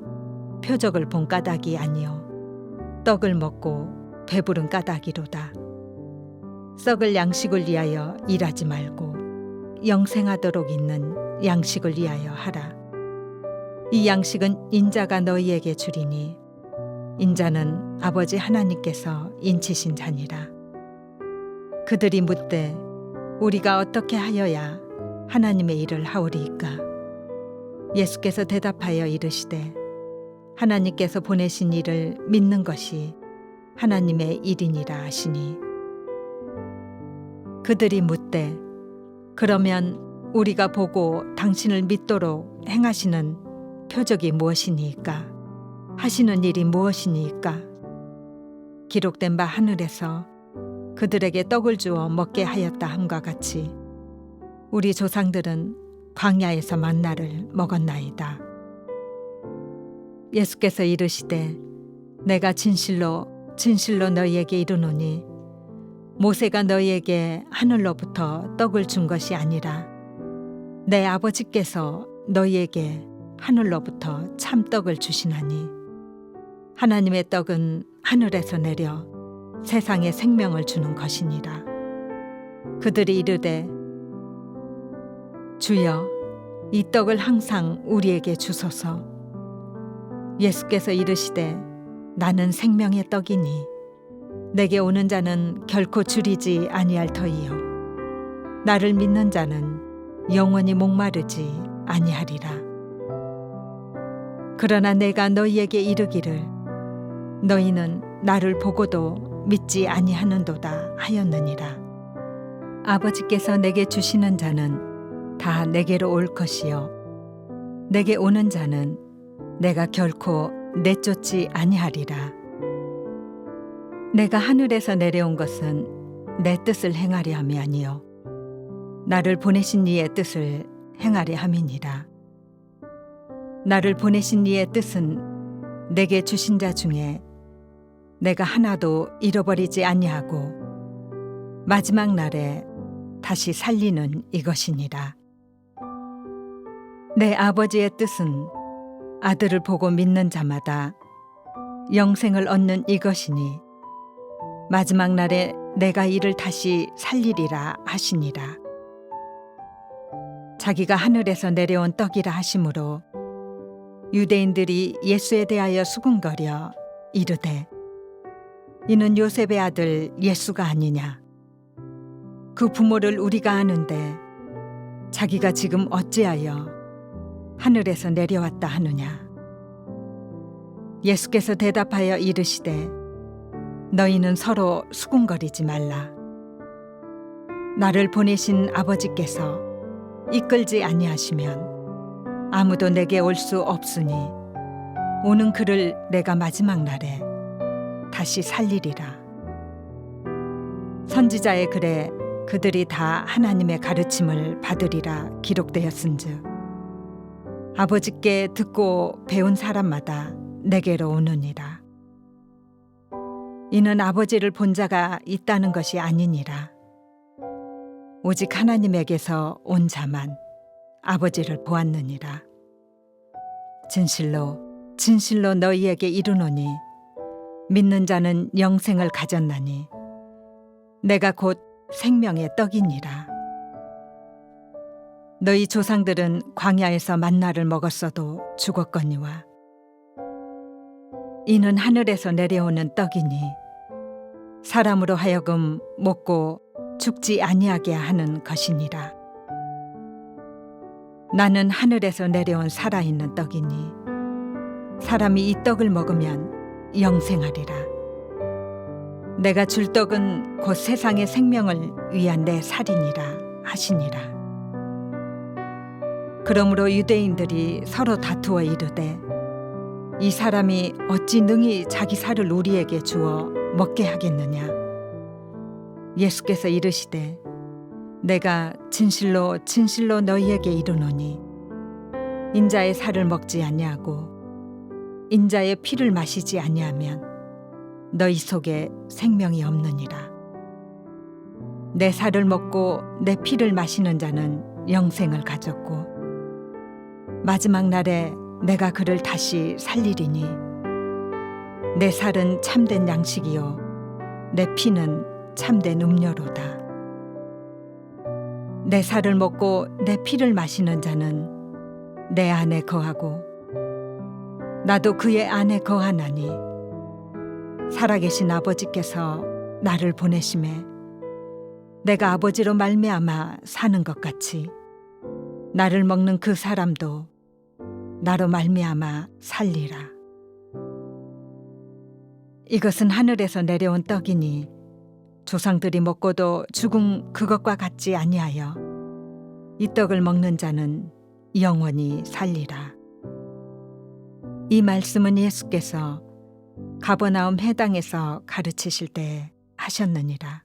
표적을 본 까닭이 아니요 떡을 먹고 배부른 까닭이로다. 썩을 양식을 위하여 일하지 말고 영생하도록 있는 양식을 위하여 하라. 이 양식은 인자가 너희에게 주리니 인자는 아버지 하나님께서 인치신 자니라. 그들이 묻되 우리가 어떻게 하여야 하나님의 일을 하오리이까? 예수께서 대답하여 이르시되 하나님께서 보내신 이를 믿는 것이 하나님의 일이니라 하시니 그들이 묻되 그러면 우리가 보고 당신을 믿도록 행하시는 표적이 무엇이니이까? 하시는 일이 무엇이니이까? 기록된 바 하늘에서 그들에게 떡을 주어 먹게 하였다 함과 같이 우리 조상들은 광야에서 만나를 먹었나이다. 예수께서 이르시되 내가 진실로 진실로 너희에게 이르노니 모세가 너희에게 하늘로부터 떡을 준 것이 아니라 내 아버지께서 너희에게 하늘로부터 참떡을 주시나니 하나님의 떡은 하늘에서 내려 세상에 생명을 주는 것이니라. 그들이 이르되 주여 이 떡을 항상 우리에게 주소서. 예수께서 이르시되 나는 생명의 떡이니 내게 오는 자는 결코 줄이지 아니할 터이요 나를 믿는 자는 영원히 목마르지 아니하리라. 그러나 내가 너희에게 이르기를 너희는 나를 보고도 믿지 아니하는도다 하였느니라. 아버지께서 내게 주시는 자는 다 내게로 올 것이요 내게 오는 자는 내가 결코 내쫓지 아니하리라. 내가 하늘에서 내려온 것은 내 뜻을 행하려 함이 아니요 나를 보내신 이의 뜻을 행하려 함이니라. 나를 보내신 이의 뜻은 내게 주신 자 중에 내가 하나도 잃어버리지 아니하고 마지막 날에 다시 살리는 이것이니라. 내 아버지의 뜻은 아들을 보고 믿는 자마다 영생을 얻는 이것이니 마지막 날에 내가 이를 다시 살리리라 하시니라. 자기가 하늘에서 내려온 떡이라 하심으로 유대인들이 예수에 대하여 수군거려 이르되 이는 요셉의 아들 예수가 아니냐. 그 부모를 우리가 아는데 자기가 지금 어찌하여 하늘에서 내려왔다 하느냐. 예수께서 대답하여 이르시되 너희는 서로 수군거리지 말라. 나를 보내신 아버지께서 이끌지 아니하시면 아무도 내게 올 수 없으니 오는 그를 내가 마지막 날에 다시 살리리라. 선지자의 글에 그들이 다 하나님의 가르침을 받으리라 기록되었은즉 아버지께 듣고 배운 사람마다 내게로 오느니라. 이는 아버지를 본 자가 있다는 것이 아니니라. 오직 하나님에게서 온 자만 아버지를 보았느니라. 진실로 진실로 너희에게 이르노니 믿는 자는 영생을 가졌나니 내가 곧 생명의 떡이니라. 너희 조상들은 광야에서 만나를 먹었어도 죽었거니와 이는 하늘에서 내려오는 떡이니 사람으로 하여금 먹고 죽지 아니하게 하는 것이니라. 나는 하늘에서 내려온 살아있는 떡이니 사람이 이 떡을 먹으면 영생하리라. 내가 줄 떡은 곧 세상의 생명을 위한 내 살이니라 하시니라. 그러므로 유대인들이 서로 다투어 이르되 이 사람이 어찌 능히 자기 살을 우리에게 주어 먹게 하겠느냐. 예수께서 이르시되 내가 진실로 진실로 너희에게 이르노니 인자의 살을 먹지 아니하고 인자의 피를 마시지 아니하면 너희 속에 생명이 없느니라. 내 살을 먹고 내 피를 마시는 자는 영생을 가졌고 마지막 날에 내가 그를 다시 살리리니 내 살은 참된 양식이요 내 피는 참된 음료로다. 내 살을 먹고 내 피를 마시는 자는 내 안에 거하고 나도 그의 안에 거하나니 살아계신 아버지께서 나를 보내심에 내가 아버지로 말미암아 사는 것 같이 나를 먹는 그 사람도 나로 말미암아 살리라. 이것은 하늘에서 내려온 떡이니 조상들이 먹고도 죽은 그것과 같지 아니하여 이 떡을 먹는 자는 영원히 살리라. 이 말씀은 예수께서 가버나움 해당에서 가르치실 때 하셨느니라.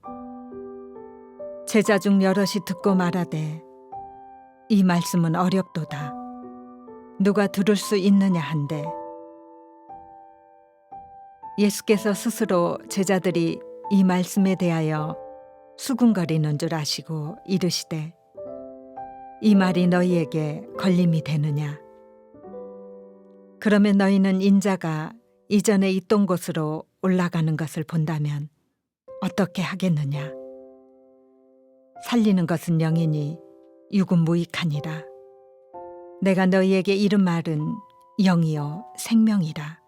제자 중 여럿이 듣고 말하되 이 말씀은 어렵도다. 누가 들을 수 있느냐 한데 예수께서 스스로 제자들이 이 말씀에 대하여 수군거리는 줄 아시고 이르시되 이 말이 너희에게 걸림이 되느냐. 그러면 너희는 인자가 이전에 있던 곳으로 올라가는 것을 본다면 어떻게 하겠느냐. 살리는 것은 영이니 육은 무익하니라. 내가 너희에게 이른 말은 영이요 생명이라.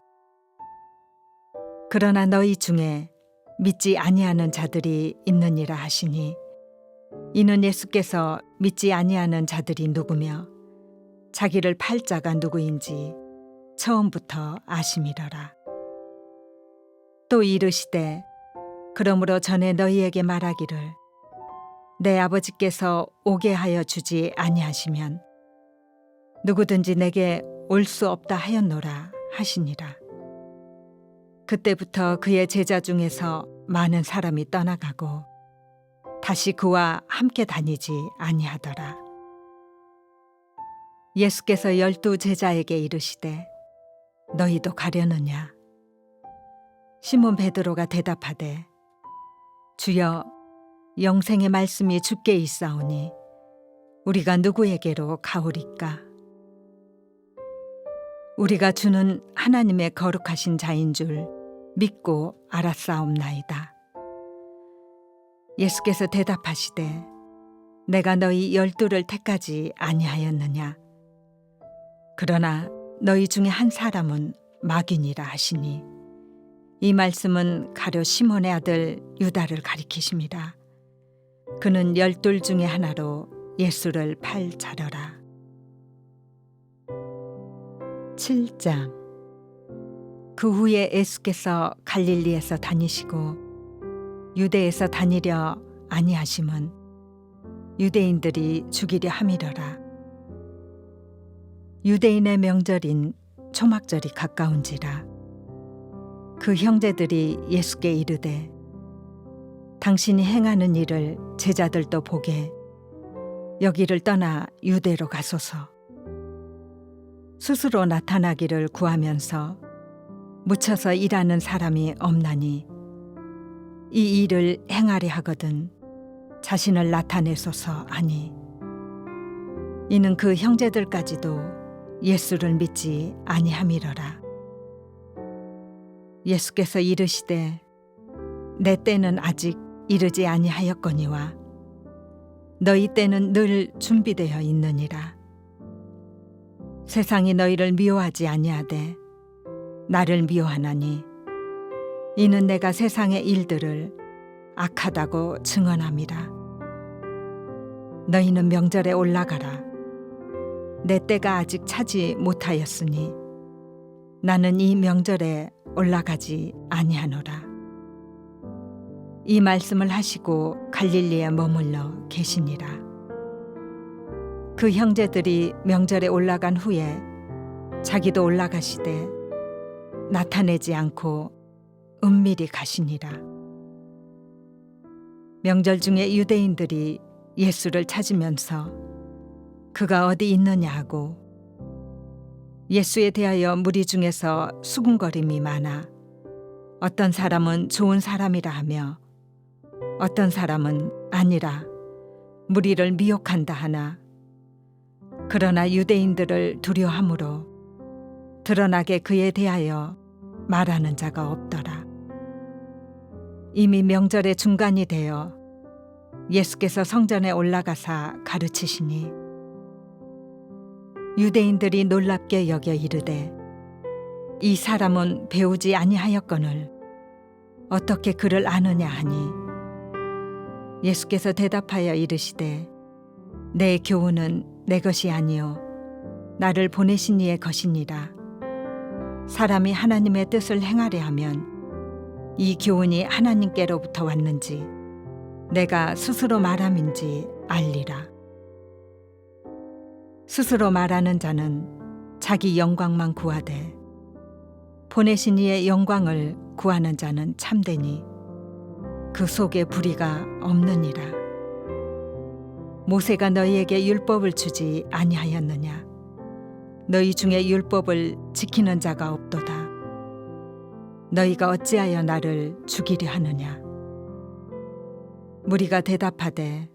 그러나 너희 중에 믿지 아니하는 자들이 있느니라 하시니 이는 예수께서 믿지 아니하는 자들이 누구며 자기를 팔 자가 누구인지 처음부터 아심이러라. 또 이르시되 그러므로 전에 너희에게 말하기를 내 아버지께서 오게 하여 주지 아니하시면 누구든지 내게 올 수 없다 하였노라 하시니라. 그때부터 그의 제자 중에서 많은 사람이 떠나가고 다시 그와 함께 다니지 아니하더라. 예수께서 12 제자에게 이르시되 너희도 가려느냐. 시몬 베드로가 대답하되 주여 영생의 말씀이 주께 있사오니 우리가 누구에게로 가오리까. 우리가 주는 하나님의 거룩하신 자인 줄 믿고 알았사옵나이다. 예수께서 대답하시되 내가 너희 12를 택하지 아니하였느냐. 그러나 너희 중에 한 사람은 마귀니라 하시니 이 말씀은 가룟 시몬의 아들 유다를 가리키심이라. 그는 12 중에 하나로 예수를 팔 자려라. 7장. 그 후에 예수께서 갈릴리에서 다니시고 유대에서 다니려 아니하심은 유대인들이 죽이려 함이러라. 유대인의 명절인 초막절이 가까운지라 그 형제들이 예수께 이르되 당신이 행하는 일을 제자들도 보게 여기를 떠나 유대로 가소서. 스스로 나타나기를 구하면서 묻혀서 일하는 사람이 없나니 이 일을 행하리 하거든 자신을 나타내소서 하니 이는 그 형제들까지도 예수를 믿지 아니함이러라. 예수께서 이르시되 내 때는 아직 이르지 아니하였거니와 너희 때는 늘 준비되어 있느니라. 세상이 너희를 미워하지 아니하되 나를 미워하나니 이는 내가 세상의 일들을 악하다고 증언함이라. 너희는 명절에 올라가라. 내 때가 아직 차지 못하였으니 나는 이 명절에 올라가지 아니하노라. 이 말씀을 하시고 갈릴리에 머물러 계시니라. 그 형제들이 명절에 올라간 후에 자기도 올라가시되 나타내지 않고 은밀히 가시니라. 명절 중에 유대인들이 예수를 찾으면서 그가 어디 있느냐 하고 예수에 대하여 무리 중에서 수군거림이 많아 어떤 사람은 좋은 사람이라 하며 어떤 사람은 아니라 무리를 미혹한다 하나 그러나 유대인들을 두려워하므로 드러나게 그에 대하여 말하는 자가 없더라. 이미 명절의 중간이 되어 예수께서 성전에 올라가사 가르치시니 유대인들이 놀랍게 여겨 이르되 이 사람은 배우지 아니하였거늘 어떻게 그를 아느냐 하니 예수께서 대답하여 이르시되 내 교훈은 내 것이 아니요 나를 보내신 이의 것이니라. 사람이 하나님의 뜻을 행하려 하면 이 교훈이 하나님께로부터 왔는지 내가 스스로 말함인지 알리라. 스스로 말하는 자는 자기 영광만 구하되 보내신 이의 영광을 구하는 자는 참되니 그 속에 불의가 없느니라. 모세가 너희에게 율법을 주지 아니하였느냐? 너희 중에 율법을 지키는 자가 없도다. 너희가 어찌하여 나를 죽이려 하느냐? 무리가 대답하되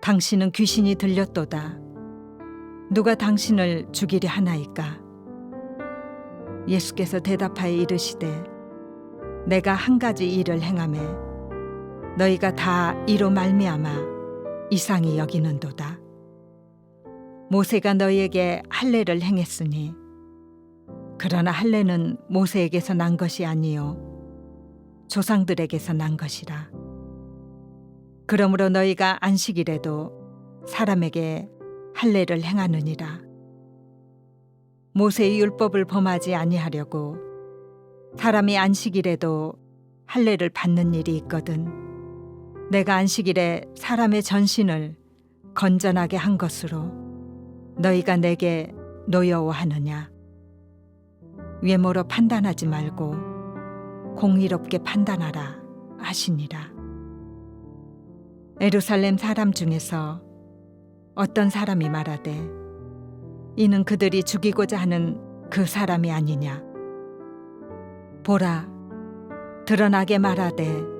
당신은 귀신이 들렸도다. 누가 당신을 죽이려 하나이까? 예수께서 대답하여 이르시되 내가 한 가지 일을 행하매 너희가 다 이로 말미암아 이상히 여기는도다. 모세가 너희에게 할례를 행했으니 그러나 할례는 모세에게서 난 것이 아니요 조상들에게서 난 것이라. 그러므로 너희가 안식일에도 사람에게 할례를 행하느니라. 모세의 율법을 범하지 아니하려고 사람이 안식일에도 할례를 받는 일이 있거든 내가 안식일에 사람의 전신을 건전하게 한 것으로 너희가 내게 노여워하느냐? 외모로 판단하지 말고 공의롭게 판단하라 하시니라. 예루살렘 사람 중에서 어떤 사람이 말하되 이는 그들이 죽이고자 하는 그 사람이 아니냐? 보라, 드러나게 말하되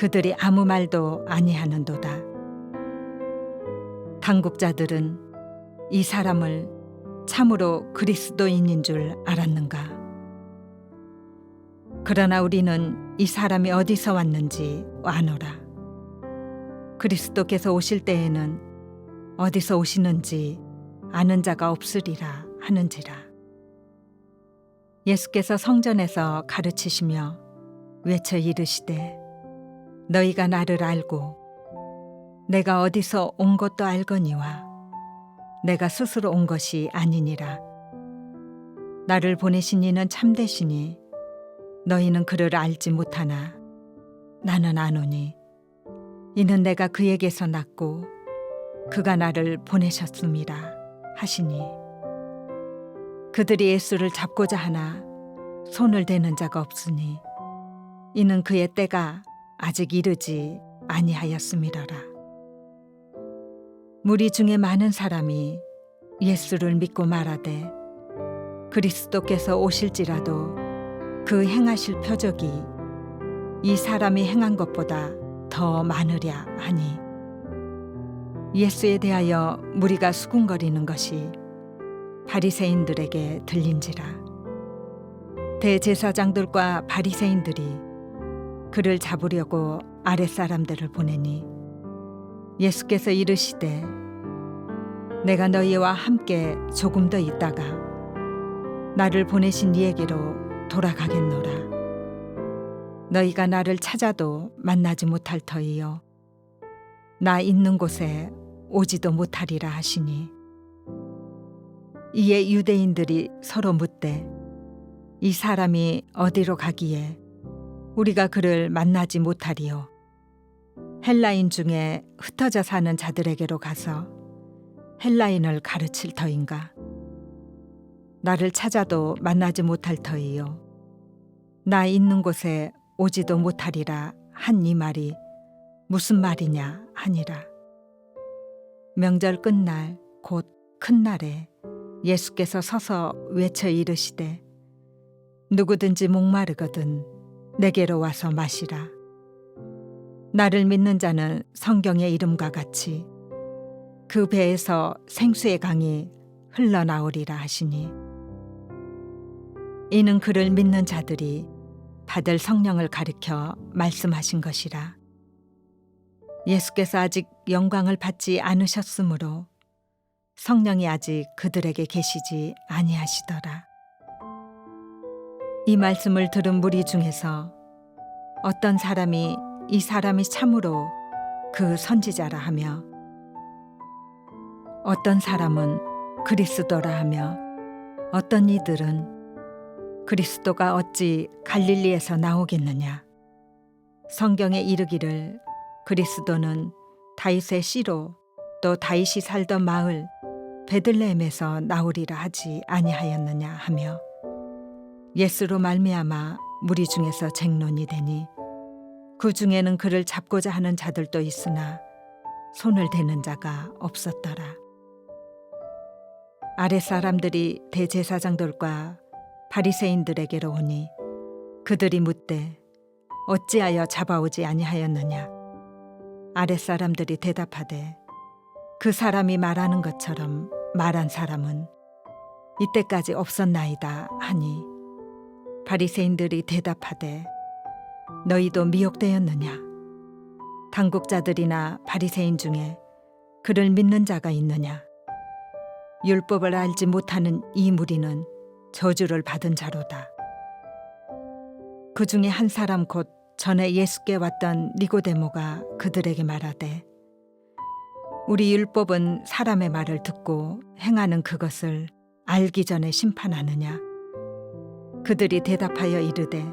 그들이 아무 말도 아니하는도다. 당국자들은 이 사람을 참으로 그리스도인인 줄 알았는가? 그러나 우리는 이 사람이 어디서 왔는지 아노라. 그리스도께서 오실 때에는 어디서 오시는지 아는 자가 없으리라 하는지라. 예수께서 성전에서 가르치시며 외쳐 이르시되 너희가 나를 알고 내가 어디서 온 것도 알거니와 내가 스스로 온 것이 아니니라. 나를 보내신 이는 참되시니 너희는 그를 알지 못하나 나는 아노니 이는 내가 그에게서 났고 그가 나를 보내셨음이라 하시니 그들이 예수를 잡고자 하나 손을 대는 자가 없으니 이는 그의 때가 아직 이르지 아니하였음이로라. 무리 중에 많은 사람이 예수를 믿고 말하되 그리스도께서 오실지라도 그 행하실 표적이 이 사람이 행한 것보다 더 많으랴 하니 예수에 대하여 무리가 수군거리는 것이 바리새인들에게 들린지라. 대제사장들과 바리새인들이 그를 잡으려고 아랫사람들을 보내니 예수께서 이르시되 내가 너희와 함께 조금 더 있다가 나를 보내신 이에게로 돌아가겠노라. 너희가 나를 찾아도 만나지 못할 터이요 나 있는 곳에 오지도 못하리라 하시니 이에 유대인들이 서로 묻되 이 사람이 어디로 가기에 우리가 그를 만나지 못하리요 헬라인 중에 흩어져 사는 자들에게로 가서 헬라인을 가르칠 터인가 나를 찾아도 만나지 못할 터이요 나 있는 곳에 오지도 못하리라 한 이 말이 무슨 말이냐 하니라. 명절 끝날 곧 큰 날에 예수께서 서서 외쳐 이르시되 누구든지 목마르거든 내게로 와서 마시라. 나를 믿는 자는 성경의 이름과 같이 그 배에서 생수의 강이 흘러나오리라 하시니 이는 그를 믿는 자들이 받을 성령을 가리켜 말씀하신 것이라. 예수께서 아직 영광을 받지 않으셨으므로 성령이 아직 그들에게 계시지 아니하시더라. 이 말씀을 들은 무리 중에서 어떤 사람이 이 사람이 참으로 그 선지자라 하며 어떤 사람은 그리스도라 하며 어떤 이들은 그리스도가 어찌 갈릴리에서 나오겠느냐 성경에 이르기를 그리스도는 다윗의 씨로 또 다윗이 살던 마을 베들레헴에서 나오리라 하지 아니하였느냐 하며 예수로 말미암아 무리 중에서 쟁론이 되니 그 중에는 그를 잡고자 하는 자들도 있으나 손을 대는 자가 없었더라. 아랫사람들이 대제사장들과 바리새인들에게로 오니 그들이 묻되 어찌하여 잡아오지 아니하였느냐. 아랫사람들이 대답하되 그 사람이 말하는 것처럼 말한 사람은 이때까지 없었나이다 하니 바리새인들이 대답하되 너희도 미혹되었느냐. 당국자들이나 바리새인 중에 그를 믿는 자가 있느냐. 율법을 알지 못하는 이 무리는 저주를 받은 자로다. 그 중에 한 사람 곧 전에 예수께 왔던 니고데모가 그들에게 말하되 우리 율법은 사람의 말을 듣고 행하는 그것을 알기 전에 심판하느냐. 그들이 대답하여 이르되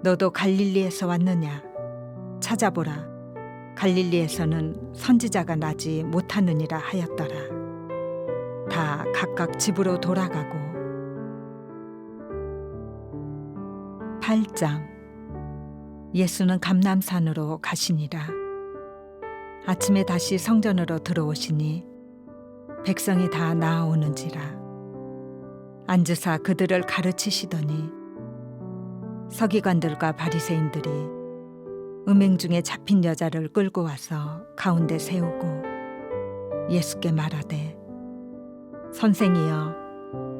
너도 갈릴리에서 왔느냐. 찾아보라. 갈릴리에서는 선지자가 나지 못하느니라 하였더라. 다 각각 집으로 돌아가고 8장 예수는 감람산으로 가시니라. 아침에 다시 성전으로 들어오시니 백성이 다 나아오는지라. 앉으사 그들을 가르치시더니 서기관들과 바리새인들이 음행 중에 잡힌 여자를 끌고 와서 가운데 세우고 예수께 말하되 선생이여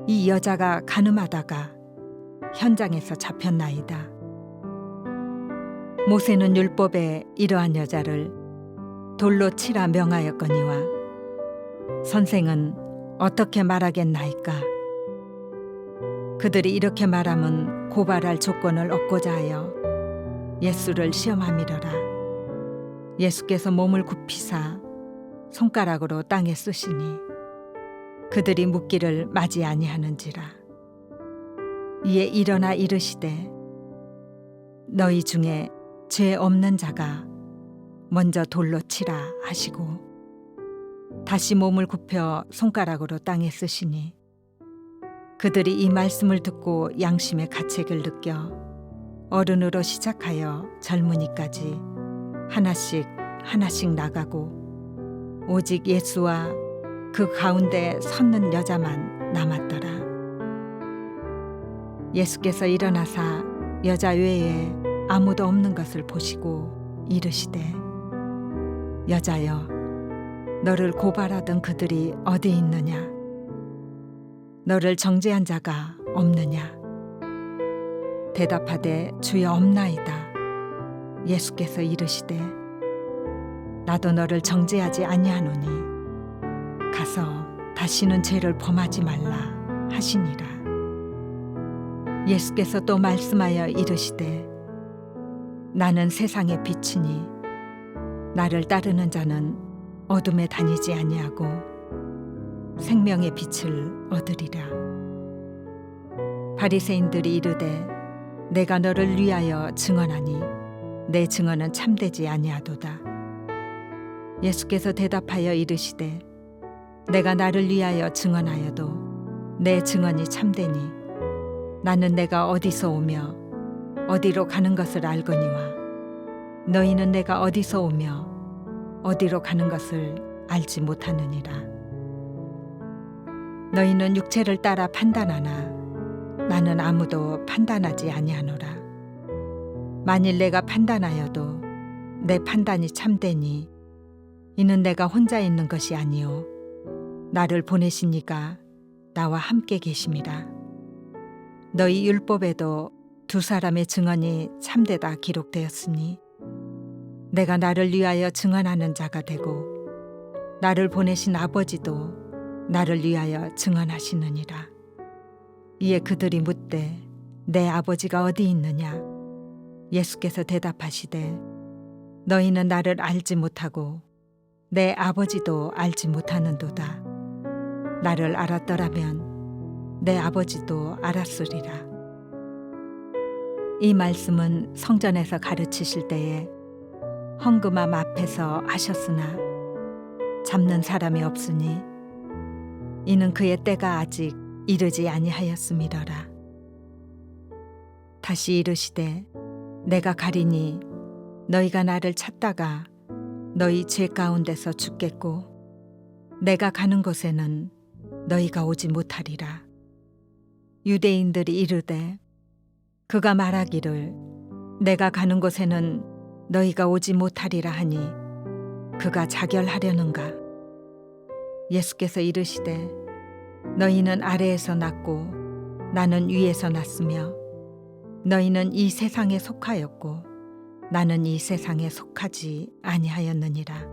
이 여자가 간음하다가 현장에서 잡혔나이다. 모세는 율법에 이러한 여자를 돌로 치라 명하였거니와 선생은 어떻게 말하겠나이까. 그들이 이렇게 말함은 고발할 조건을 얻고자 하여 예수를 시험함이러라. 예수께서 몸을 굽히사 손가락으로 땅에 쓰시니 그들이 묻기를 맞이 아니하는지라. 이에 일어나 이르시되 너희 중에 죄 없는 자가 먼저 돌로 치라 하시고 다시 몸을 굽혀 손가락으로 땅에 쓰시니 그들이 이 말씀을 듣고 양심의 가책을 느껴 어른으로 시작하여 젊은이까지 하나씩 하나씩 나가고 오직 예수와 그 가운데 섰는 여자만 남았더라. 예수께서 일어나사 여자 외에 아무도 없는 것을 보시고 이르시되 여자여 너를 고발하던 그들이 어디 있느냐? 너를 정죄한 자가 없느냐? 대답하되 주여 없나이다. 예수께서 이르시되 나도 너를 정죄하지 아니하노니 가서 다시는 죄를 범하지 말라 하시니라. 예수께서 또 말씀하여 이르시되 나는 세상의 빛이니 나를 따르는 자는 어둠에 다니지 아니하고 생명의 빛을 얻으리라. 바리새인들이 이르되 내가 너를 위하여 증언하니 내 증언은 참되지 아니하도다. 예수께서 대답하여 이르시되 내가 나를 위하여 증언하여도 내 증언이 참되니 나는 내가 어디서 오며 어디로 가는 것을 알거니와 너희는 내가 어디서 오며 어디로 가는 것을 알지 못하느니라. 너희는 육체를 따라 판단하나 나는 아무도 판단하지 아니하노라. 만일 내가 판단하여도 내 판단이 참되니 이는 내가 혼자 있는 것이 아니요 나를 보내신 이가 나와 함께 계심이라. 너희 율법에도 두 사람의 증언이 참되다 기록되었으니 내가 나를 위하여 증언하는 자가 되고 나를 보내신 아버지도 나를 위하여 증언하시느니라. 이에 그들이 묻되 내 아버지가 어디 있느냐? 예수께서 대답하시되 너희는 나를 알지 못하고 내 아버지도 알지 못하는도다. 나를 알았더라면 내 아버지도 알았으리라. 이 말씀은 성전에서 가르치실 때에 헌금함 앞에서 하셨으나 잡는 사람이 없으니 이는 그의 때가 아직 이르지 아니하였음이더라. 다시 이르시되 내가 가리니 너희가 나를 찾다가 너희 죄 가운데서 죽겠고 내가 가는 곳에는 너희가 오지 못하리라. 유대인들이 이르되 그가 말하기를 내가 가는 곳에는 너희가 오지 못하리라 하니 그가 자결하려는가? 예수께서 이르시되 너희는 아래에서 났고 나는 위에서 났으며 너희는 이 세상에 속하였고 나는 이 세상에 속하지 아니하였느니라.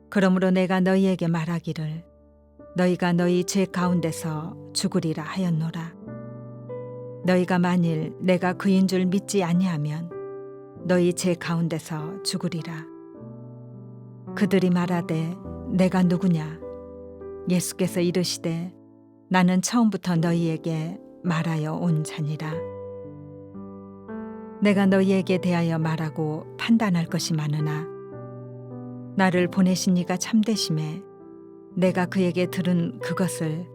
그러므로 내가 너희에게 말하기를 너희가 너희 죄 가운데서 죽으리라 하였노라. 너희가 만일 내가 그인 줄 믿지 아니하면 너희 죄 가운데서 죽으리라. 그들이 말하되 내가 누구냐? 예수께서 이르시되 나는 처음부터 너희에게 말하여 온 자니라. 내가 너희에게 대하여 말하고 판단할 것이 많으나 나를 보내신 이가 참되심에 내가 그에게 들은 그것을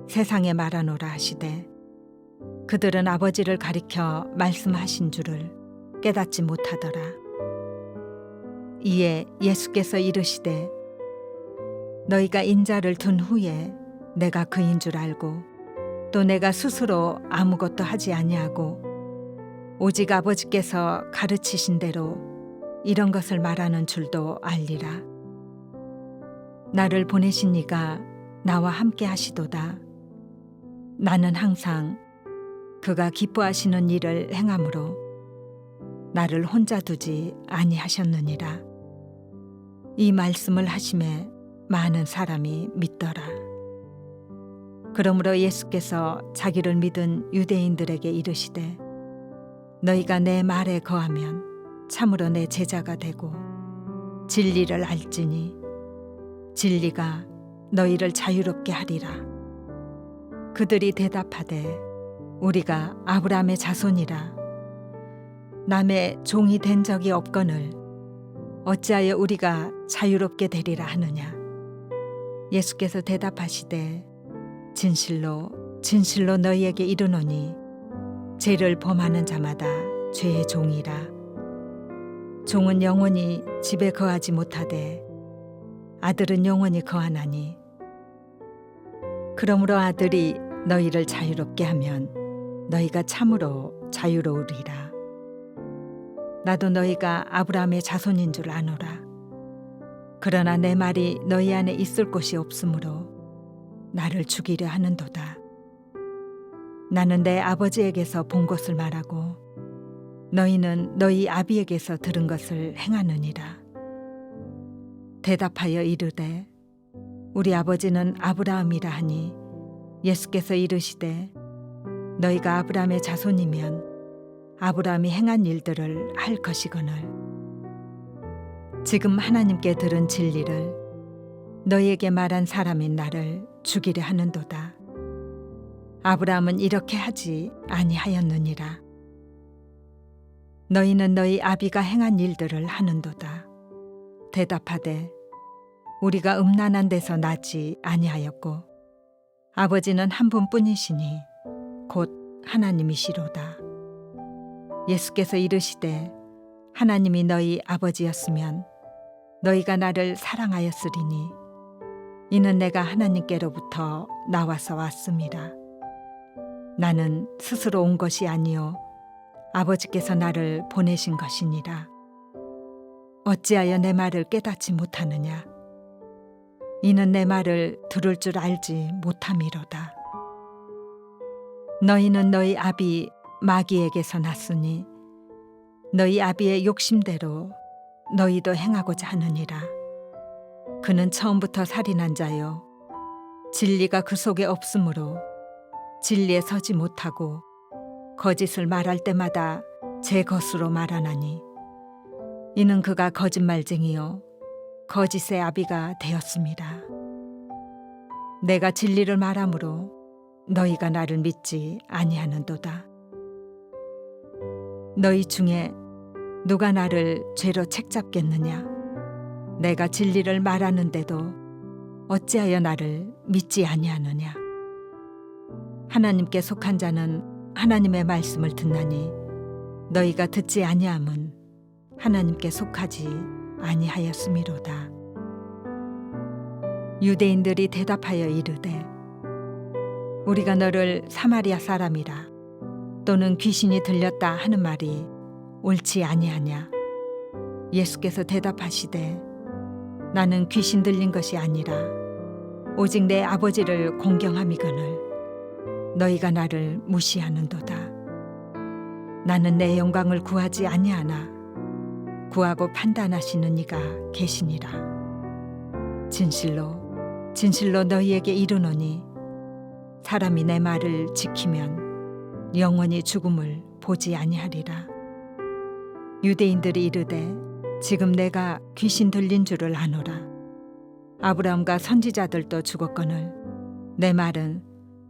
세상에 말하노라 하시되 그들은 아버지를 가리켜 말씀하신 줄을 깨닫지 못하더라. 이에 예수께서 이르시되 너희가 인자를 둔 후에 내가 그인 줄 알고 또 내가 스스로 아무것도 하지 아니하고 오직 아버지께서 가르치신 대로 이런 것을 말하는 줄도 알리라. 나를 보내신 이가 나와 함께 하시도다. 나는 항상 그가 기뻐하시는 일을 행함으로 나를 혼자 두지 아니하셨느니라. 이 말씀을 하심에 많은 사람이 믿더라. 그러므로 예수께서 자기를 믿은 유대인들에게 이르시되 너희가 내 말에 거하면 참으로 내 제자가 되고 진리를 알지니 진리가 너희를 자유롭게 하리라. 그들이 대답하되 우리가 아브라함의 자손이라 남의 종이 된 적이 없거늘 어찌하여 우리가 자유롭게 되리라 하느냐. 예수께서 대답하시되 진실로 진실로 너희에게 이르노니 죄를 범하는 자마다 죄의 종이라. 종은 영원히 집에 거하지 못하되 아들은 영원히 거하나니. 그러므로 아들이 너희를 자유롭게 하면 너희가 참으로 자유로우리라. 나도 너희가 아브라함의 자손인 줄 아노라. 그러나 내 말이 너희 안에 있을 곳이 없으므로 나를 죽이려 하는도다. 나는 내 아버지에게서 본 것을 말하고 너희는 너희 아비에게서 들은 것을 행하느니라. 대답하여 이르되 우리 아버지는 아브라함이라 하니 예수께서 이르시되 너희가 아브라함의 자손이면 아브라함이 행한 일들을 할 것이거늘. 지금 하나님께 들은 진리를 너희에게 말한 사람인 나를 죽이려 하는도다. 아브라함은 이렇게 하지 아니하였느니라. 너희는 너희 아비가 행한 일들을 하는도다. 대답하되 우리가 음란한 데서 나지 아니하였고 아버지는 한 분뿐이시니 곧 하나님이시로다. 예수께서 이르시되 하나님이 너희 아버지였으면 너희가 나를 사랑하였으리니 이는 내가 하나님께로부터 나와서 왔음이라. 나는 스스로 온 것이 아니요 아버지께서 나를 보내신 것이니라. 어찌하여 내 말을 깨닫지 못하느냐? 이는 내 말을 들을 줄 알지 못함이로다. 너희는 너희 아비 마귀에게서 났으니 너희 아비의 욕심대로 너희도 행하고자 하느니라. 그는 처음부터 살인한 자요 진리가 그 속에 없으므로 진리에 서지 못하고 거짓을 말할 때마다 제 것으로 말하나니 이는 그가 거짓말쟁이요 거짓의 아비가 되었습니다. 내가 진리를 말하므로 너희가 나를 믿지 아니하는도다. 너희 중에 누가 나를 죄로 책잡겠느냐? 내가 진리를 말하는데도 어찌하여 나를 믿지 아니하느냐? 하나님께 속한 자는 하나님의 말씀을 듣나니 너희가 듣지 아니함은 하나님께 속하지 아니하였음이로다. 유대인들이 대답하여 이르되 우리가 너를 사마리아 사람이라 또는 귀신이 들렸다 하는 말이 옳지 아니하냐? 예수께서 대답하시되 나는 귀신 들린 것이 아니라 오직 내 아버지를 공경함이거늘 너희가 나를 무시하는도다. 나는 내 영광을 구하지 아니하나 구하고 판단하시는 이가 계시니라. 진실로 진실로 너희에게 이르노니 사람이 내 말을 지키면 영원히 죽음을 보지 아니하리라. 유대인들이 이르되 지금 내가 귀신 들린 줄을 아노라. 아브라함과 선지자들도 죽었거늘 내 말은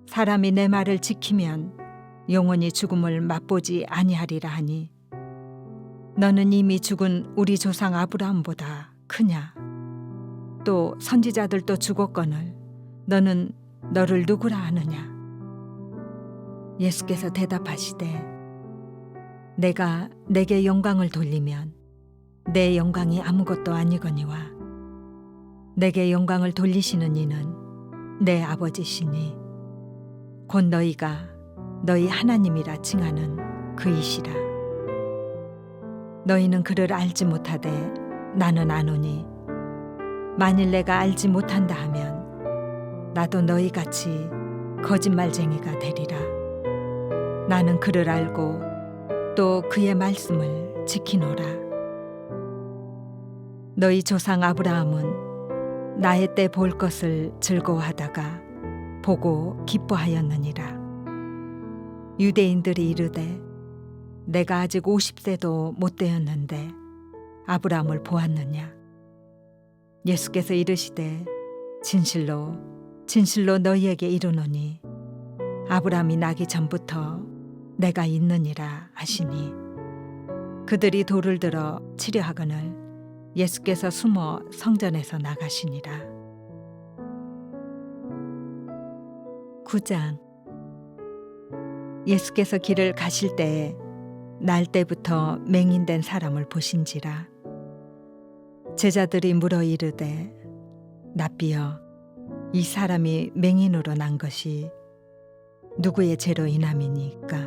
사람이 내 말을 지키면 영원히 죽음을 맛보지 아니하리라 하니 너는 이미 죽은 우리 조상 아브라함보다 크냐? 또 선지자들도 죽었거늘 너는 너를 누구라 하느냐? 예수께서 대답하시되 내가 내게 영광을 돌리면 내 영광이 아무것도 아니거니와 내게 영광을 돌리시는 이는 내 아버지시니 곧 너희가 너희 하나님이라 칭하는 그이시라. 너희는 그를 알지 못하되 나는 아노니 만일 내가 알지 못한다 하면 나도 너희같이 거짓말쟁이가 되리라. 나는 그를 알고 또 그의 말씀을 지키노라. 너희 조상 아브라함은 나의 때 볼 것을 즐거워하다가 보고 기뻐하였느니라. 유대인들이 이르되 내가 아직 50세도 못 되었는데 아브라함을 보았느냐? 예수께서 이르시되 진실로 진실로 너희에게 이르노니 아브라함이 나기 전부터 내가 있느니라 하시니 그들이 돌을 들어 치려 하거늘 예수께서 숨어 성전에서 나가시니라. 9장. 예수께서 길을 가실 때에 날 때부터 맹인된 사람을 보신지라. 제자들이 물어 이르되 랍비여, 이 사람이 맹인으로 난 것이 누구의 죄로 인함이니까?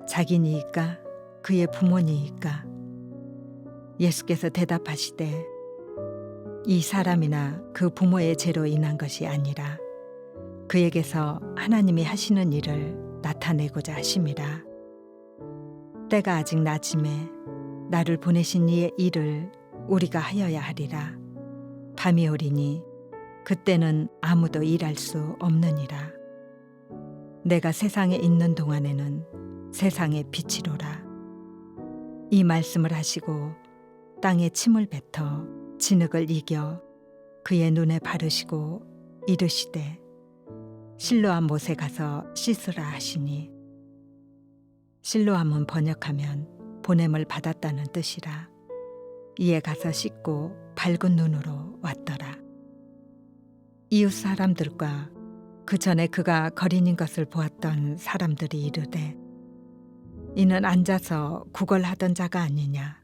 자기니이까? 그의 부모니이까? 예수께서 대답하시되 이 사람이나 그 부모의 죄로 인한 것이 아니라 그에게서 하나님이 하시는 일을 나타내고자 하심이라. 때가 아직 낮음에 나를 보내신 이의 일을 우리가 하여야 하리라. 밤이 오리니 그때는 아무도 일할 수 없느니라. 내가 세상에 있는 동안에는 세상의 빛이로라. 이 말씀을 하시고 땅에 침을 뱉어 진흙을 이겨 그의 눈에 바르시고 이르시되 실로암 못에 가서 씻으라 하시니, 실로암은 번역하면 보냄을 받았다는 뜻이라. 이에 가서 씻고 밝은 눈으로 왔더라. 이웃 사람들과 그 전에 그가 거린인 것을 보았던 사람들이 이르되 이는 앉아서 구걸하던 자가 아니냐.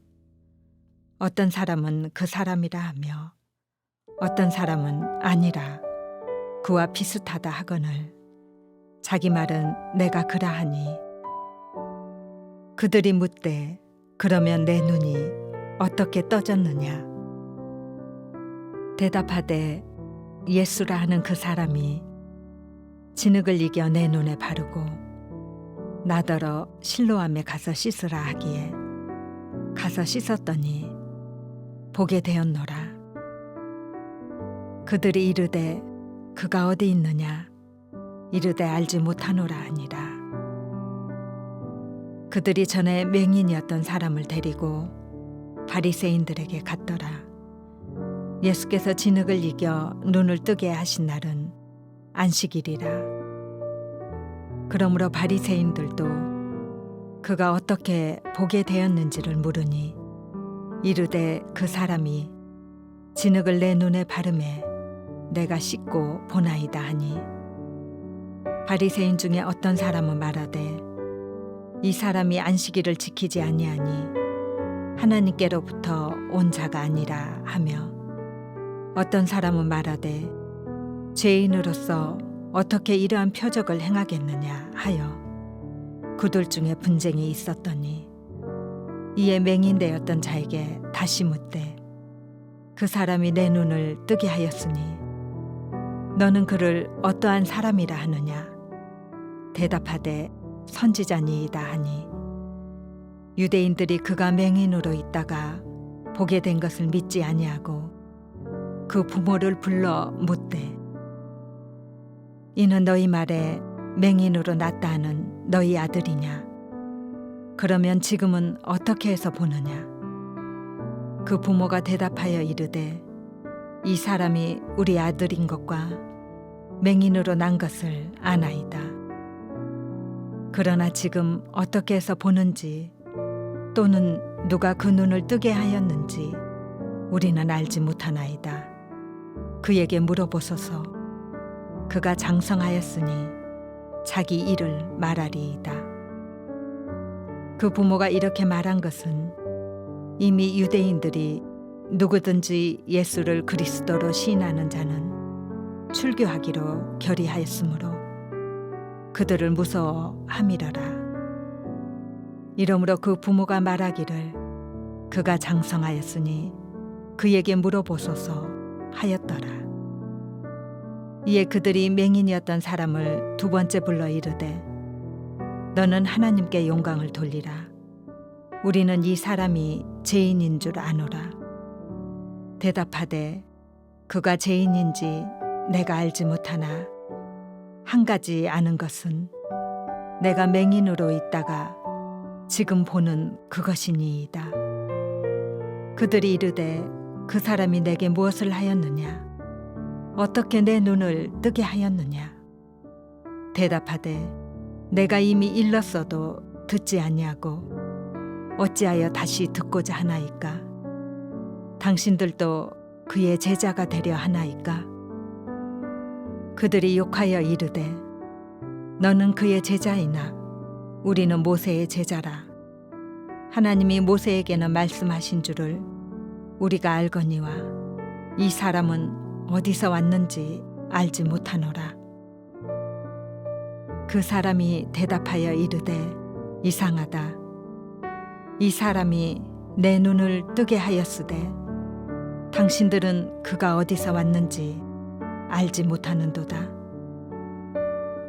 어떤 사람은 그 사람이라 하며 어떤 사람은 아니라 그와 비슷하다 하거늘 자기 말은 내가 그라하니. 그들이 묻되 그러면 내 눈이 어떻게 떠졌느냐. 대답하되 예수라 하는 그 사람이 진흙을 이겨 내 눈에 바르고 나더러 실로암에 가서 씻으라 하기에 가서 씻었더니 보게 되었노라. 그들이 이르되 그가 어디 있느냐. 이르되 알지 못하노라 하니라. 그들이 전에 맹인이었던 사람을 데리고 바리새인들에게 갔더라. 예수께서 진흙을 이겨 눈을 뜨게 하신 날은 안식일이라. 그러므로 바리새인들도 그가 어떻게 보게 되었는지를 물으니 이르되 그 사람이 진흙을 내 눈에 바르매 내가 씻고 보나이다 하니, 바리새인 중에 어떤 사람은 말하되 이 사람이 안식일을 지키지 아니하니 하나님께로부터 온 자가 아니라 하며, 어떤 사람은 말하되 죄인으로서 어떻게 이러한 표적을 행하겠느냐 하여 그들 중에 분쟁이 있었더니, 이에 맹인되었던 자에게 다시 묻되 그 사람이 내 눈을 뜨게 하였으니 너는 그를 어떠한 사람이라 하느냐. 대답하되 선지자니이다 하니, 유대인들이 그가 맹인으로 있다가 보게 된 것을 믿지 아니하고 그 부모를 불러 묻되 이는 너희 말에 맹인으로 났다 하는 너희 아들이냐. 그러면 지금은 어떻게 해서 보느냐. 그 부모가 대답하여 이르되 이 사람이 우리 아들인 것과 맹인으로 난 것을 아나이다. 그러나 지금 어떻게 해서 보는지 또는 누가 그 눈을 뜨게 하였는지 우리는 알지 못하나이다. 그에게 물어보소서. 그가 장성하였으니 자기 일을 말하리이다. 그 부모가 이렇게 말한 것은 이미 유대인들이 누구든지 예수를 그리스도로 시인하는 자는 출교하기로 결의하였으므로 그들을 무서워함이러라. 이러므로 그 부모가 말하기를 그가 장성하였으니 그에게 물어보소서 하였더라. 이에 그들이 맹인이었던 사람을 두 번째 불러 이르되 너는 하나님께 영광을 돌리라. 우리는 이 사람이 죄인인 줄 아노라. 대답하되 그가 죄인인지 내가 알지 못하나 한 가지 아는 것은 내가 맹인으로 있다가 지금 보는 그것이니이다. 그들이 이르되 그 사람이 내게 무엇을 하였느냐. 어떻게 내 눈을 뜨게 하였느냐. 대답하되 내가 이미 일렀어도 듣지 아니하고 어찌하여 다시 듣고자 하나이까. 당신들도 그의 제자가 되려 하나이까. 그들이 욕하여 이르되 너는 그의 제자이나 우리는 모세의 제자라. 하나님이 모세에게는 말씀하신 줄을 우리가 알거니와 이 사람은 어디서 왔는지 알지 못하노라. 그 사람이 대답하여 이르되 이상하다. 이 사람이 내 눈을 뜨게 하였으되 당신들은 그가 어디서 왔는지 알지 못하는도다.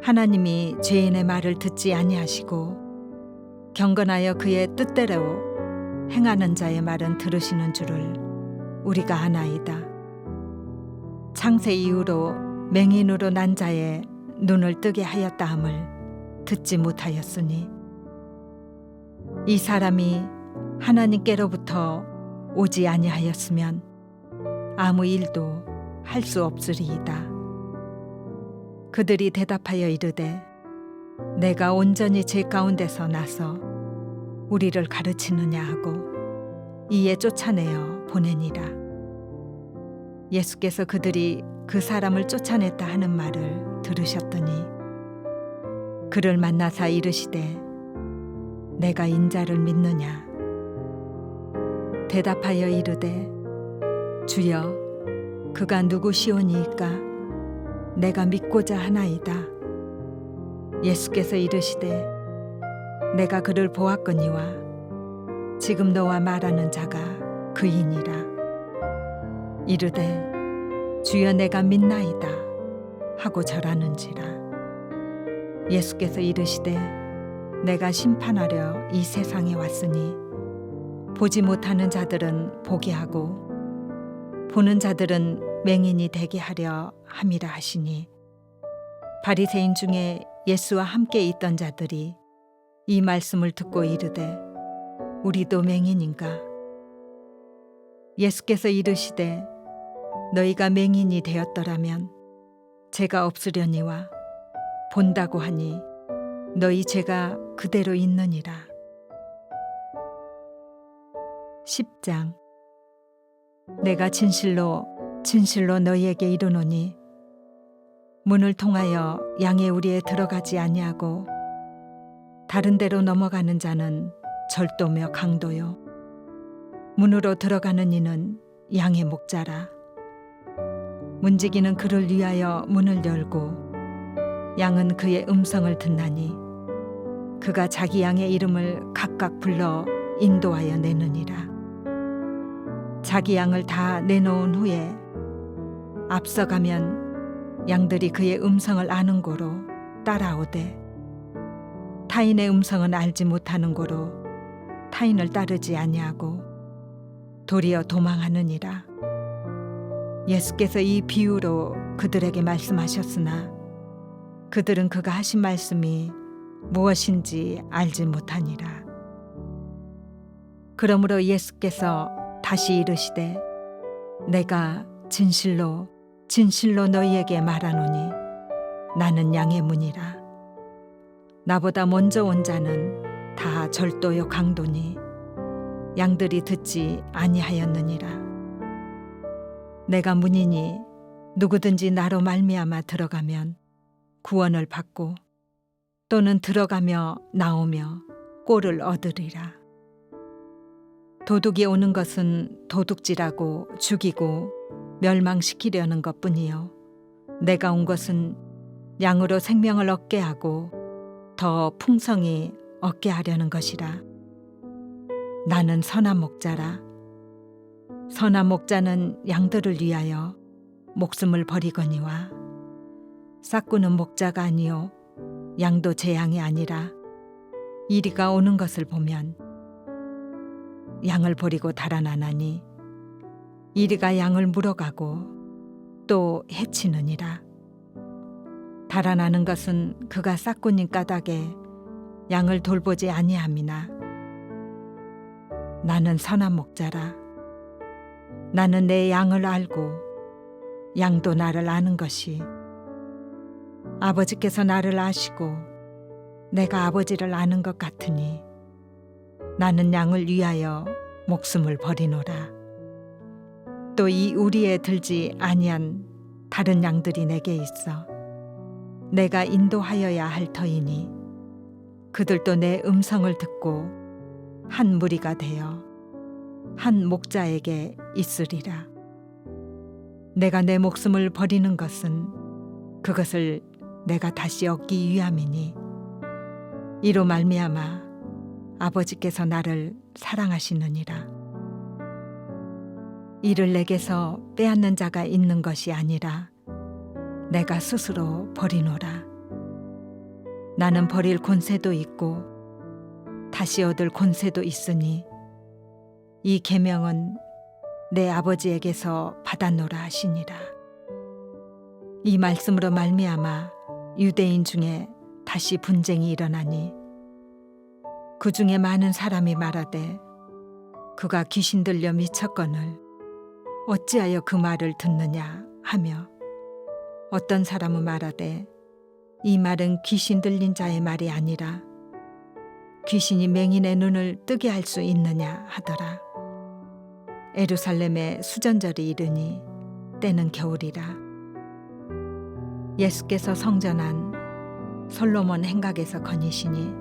하나님이 죄인의 말을 듣지 아니하시고 경건하여 그의 뜻대로 행하는 자의 말은 들으시는 줄을 우리가 아나이다. 창세 이후로 맹인으로 난 자의 눈을 뜨게 하였다함을 듣지 못하였으니 이 사람이 하나님께로부터 오지 아니하였으면 아무 일도 할 수 없으리이다. 그들이 대답하여 이르되 내가 온전히 제 가운데서 나서 우리를 가르치느냐 하고 이에 쫓아내어 보내니라. 예수께서 그들이 그 사람을 쫓아냈다 하는 말을 들으셨더니 그를 만나사 이르시되 내가 인자를 믿느냐. 대답하여 이르되 주여 그가 누구시오니이까 내가 믿고자 하나이다. 예수께서 이르시되 내가 그를 보았거니와 지금 너와 말하는 자가 그이니라. 이르되 주여 내가 믿나이다 하고 절하는지라. 예수께서 이르시되 내가 심판하려 이 세상에 왔으니 보지 못하는 자들은 보게 하고 보는 자들은 맹인이 되게 하려 함이라 하시니 바리새인 중에 예수와 함께 있던 자들이 이 말씀을 듣고 이르되 우리도 맹인인가. 예수께서 이르시되 너희가 맹인이 되었더라면 죄가 없으려니와 본다고 하니 너희 죄가 그대로 있느니라. 10장. 내가 진실로 진실로 너희에게 이르노니 문을 통하여 양의 우리에 들어가지 아니하고 다른 데로 넘어가는 자는 절도며 강도요 문으로 들어가는 이는 양의 목자라. 문지기는 그를 위하여 문을 열고 양은 그의 음성을 듣나니 그가 자기 양의 이름을 각각 불러 인도하여 내느니라. 자기 양을 다 내놓은 후에 앞서가면 양들이 그의 음성을 아는 고로 따라오되 타인의 음성은 알지 못하는 고로 타인을 따르지 아니하고 도리어 도망하느니라. 예수께서 이 비유로 그들에게 말씀하셨으나 그들은 그가 하신 말씀이 무엇인지 알지 못하니라. 그러므로 예수께서 다시 이르시되 내가 진실로 진실로 너희에게 말하노니 나는 양의 문이라. 나보다 먼저 온 자는 다 절도요 강도니 양들이 듣지 아니하였느니라. 내가 문이니 누구든지 나로 말미암아 들어가면 구원을 받고 또는 들어가며 나오며 꼴을 얻으리라. 도둑이 오는 것은 도둑질하고 죽이고 멸망시키려는 것뿐이요 내가 온 것은 양으로 생명을 얻게 하고 더 풍성히 얻게 하려는 것이라. 나는 선한 목자라. 선한 목자는 양들을 위하여 목숨을 버리거니와 싹구는 목자가 아니요 양도 제 양이 아니라 이리가 오는 것을 보면 양을 버리고 달아나나니 이리가 양을 물어가고 또 해치느니라. 달아나는 것은 그가 싹구님 까닭에 양을 돌보지 아니함이나 나는 선한 목자라. 나는 내 양을 알고 양도 나를 아는 것이 아버지께서 나를 아시고 내가 아버지를 아는 것 같으니 나는 양을 위하여 목숨을 버리노라. 또 이 우리에 들지 아니한 다른 양들이 내게 있어 내가 인도하여야 할 터이니 그들도 내 음성을 듣고 한 무리가 되어 한 목자에게 있으리라. 내가 내 목숨을 버리는 것은 그것을 내가 다시 얻기 위함이니 이로 말미암아 아버지께서 나를 사랑하시느니라. 이를 내게서 빼앗는 자가 있는 것이 아니라 내가 스스로 버리노라. 나는 버릴 권세도 있고 다시 얻을 권세도 있으니 이 계명은 내 아버지에게서 받았노라 하시니라. 이 말씀으로 말미암아 유대인 중에 다시 분쟁이 일어나니 그 중에 많은 사람이 말하되 그가 귀신 들려 미쳤거늘 어찌하여 그 말을 듣느냐 하며 어떤 사람은 말하되 이 말은 귀신 들린 자의 말이 아니라 귀신이 맹인의 눈을 뜨게 할 수 있느냐 하더라. 예루살렘에 수전절이 이르니 때는 겨울이라. 예수께서 성전한 솔로몬 행각에서 거니시니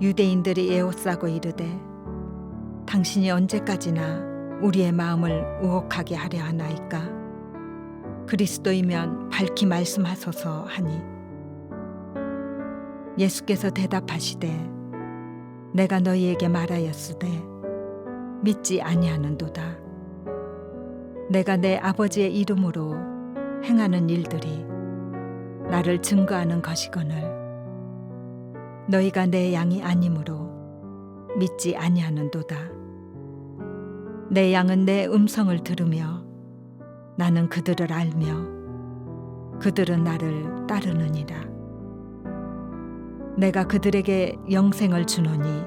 유대인들이 에워싸고 이르되 당신이 언제까지나 우리의 마음을 우혹하게 하려 하나이까? 그리스도이면 밝히 말씀하소서 하니 예수께서 대답하시되 내가 너희에게 말하였으되 믿지 아니하는도다. 내가 내 아버지의 이름으로 행하는 일들이 나를 증거하는 것이거늘 너희가 내 양이 아니므로 믿지 아니하는도다. 내 양은 내 음성을 들으며 나는 그들을 알며 그들은 나를 따르느니라. 내가 그들에게 영생을 주노니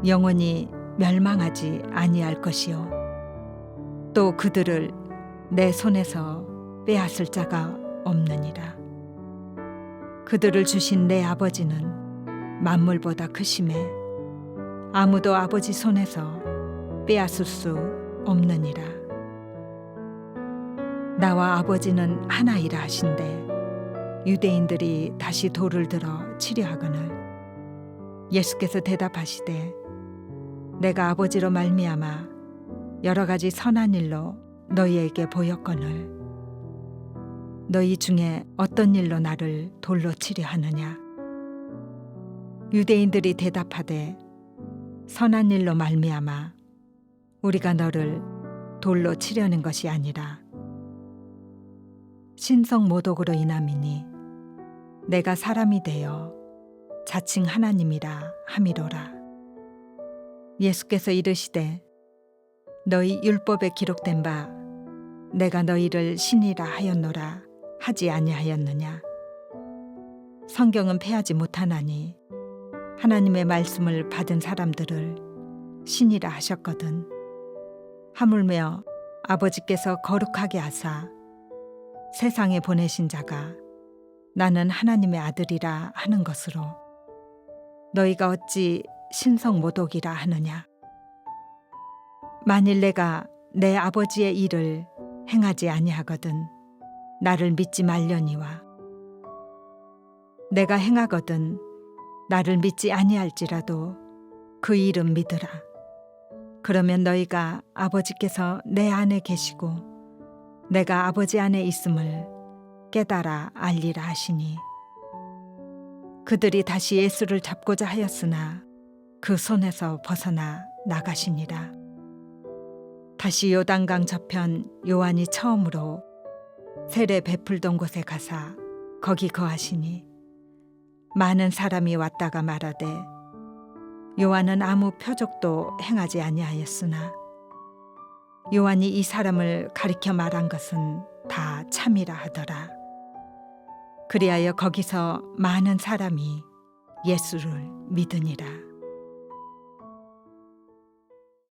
영원히 멸망하지 아니할 것이요 또 그들을 내 손에서 빼앗을 자가 없느니라. 그들을 주신 내 아버지는 만물보다 크심에 아무도 아버지 손에서 빼앗을 수 없느니라. 나와 아버지는 하나이라 하신대 유대인들이 다시 돌을 들어 치려 하거늘 예수께서 대답하시되 내가 아버지로 말미암아 여러 가지 선한 일로 너희에게 보였거늘 너희 중에 어떤 일로 나를 돌로 치려 하느냐? 유대인들이 대답하되 선한 일로 말미암아 우리가 너를 돌로 치려는 것이 아니라 신성 모독으로 인함이니 내가 사람이 되어 자칭 하나님이라 함이로라. 예수께서 이르시되 너희 율법에 기록된 바 내가 너희를 신이라 하였노라 하지 아니하였느냐? 성경은 패하지 못하나니 하나님의 말씀을 받은 사람들을 신이라 하셨거든. 하물며 아버지께서 거룩하게 하사 세상에 보내신 자가 나는 하나님의 아들이라 하는 것으로 너희가 어찌 신성 모독이라 하느냐? 만일 내가 내 아버지의 일을 행하지 아니하거든 나를 믿지 말려니와 내가 행하거든 나를 믿지 아니할지라도 그 일은 믿으라. 그러면 너희가 아버지께서 내 안에 계시고 내가 아버지 안에 있음을 깨달아 알리라 하시니 그들이 다시 예수를 잡고자 하였으나 그 손에서 벗어나 나가시니라. 다시 요단강 저편 요한이 처음으로 세례 베풀던 곳에 가사 거기 거하시니 많은 사람이 왔다가 말하되 요한은 아무 표적도 행하지 아니하였으나 요한이 이 사람을 가리켜 말한 것은 다 참이라 하더라. 그리하여 거기서 많은 사람이 예수를 믿으니라.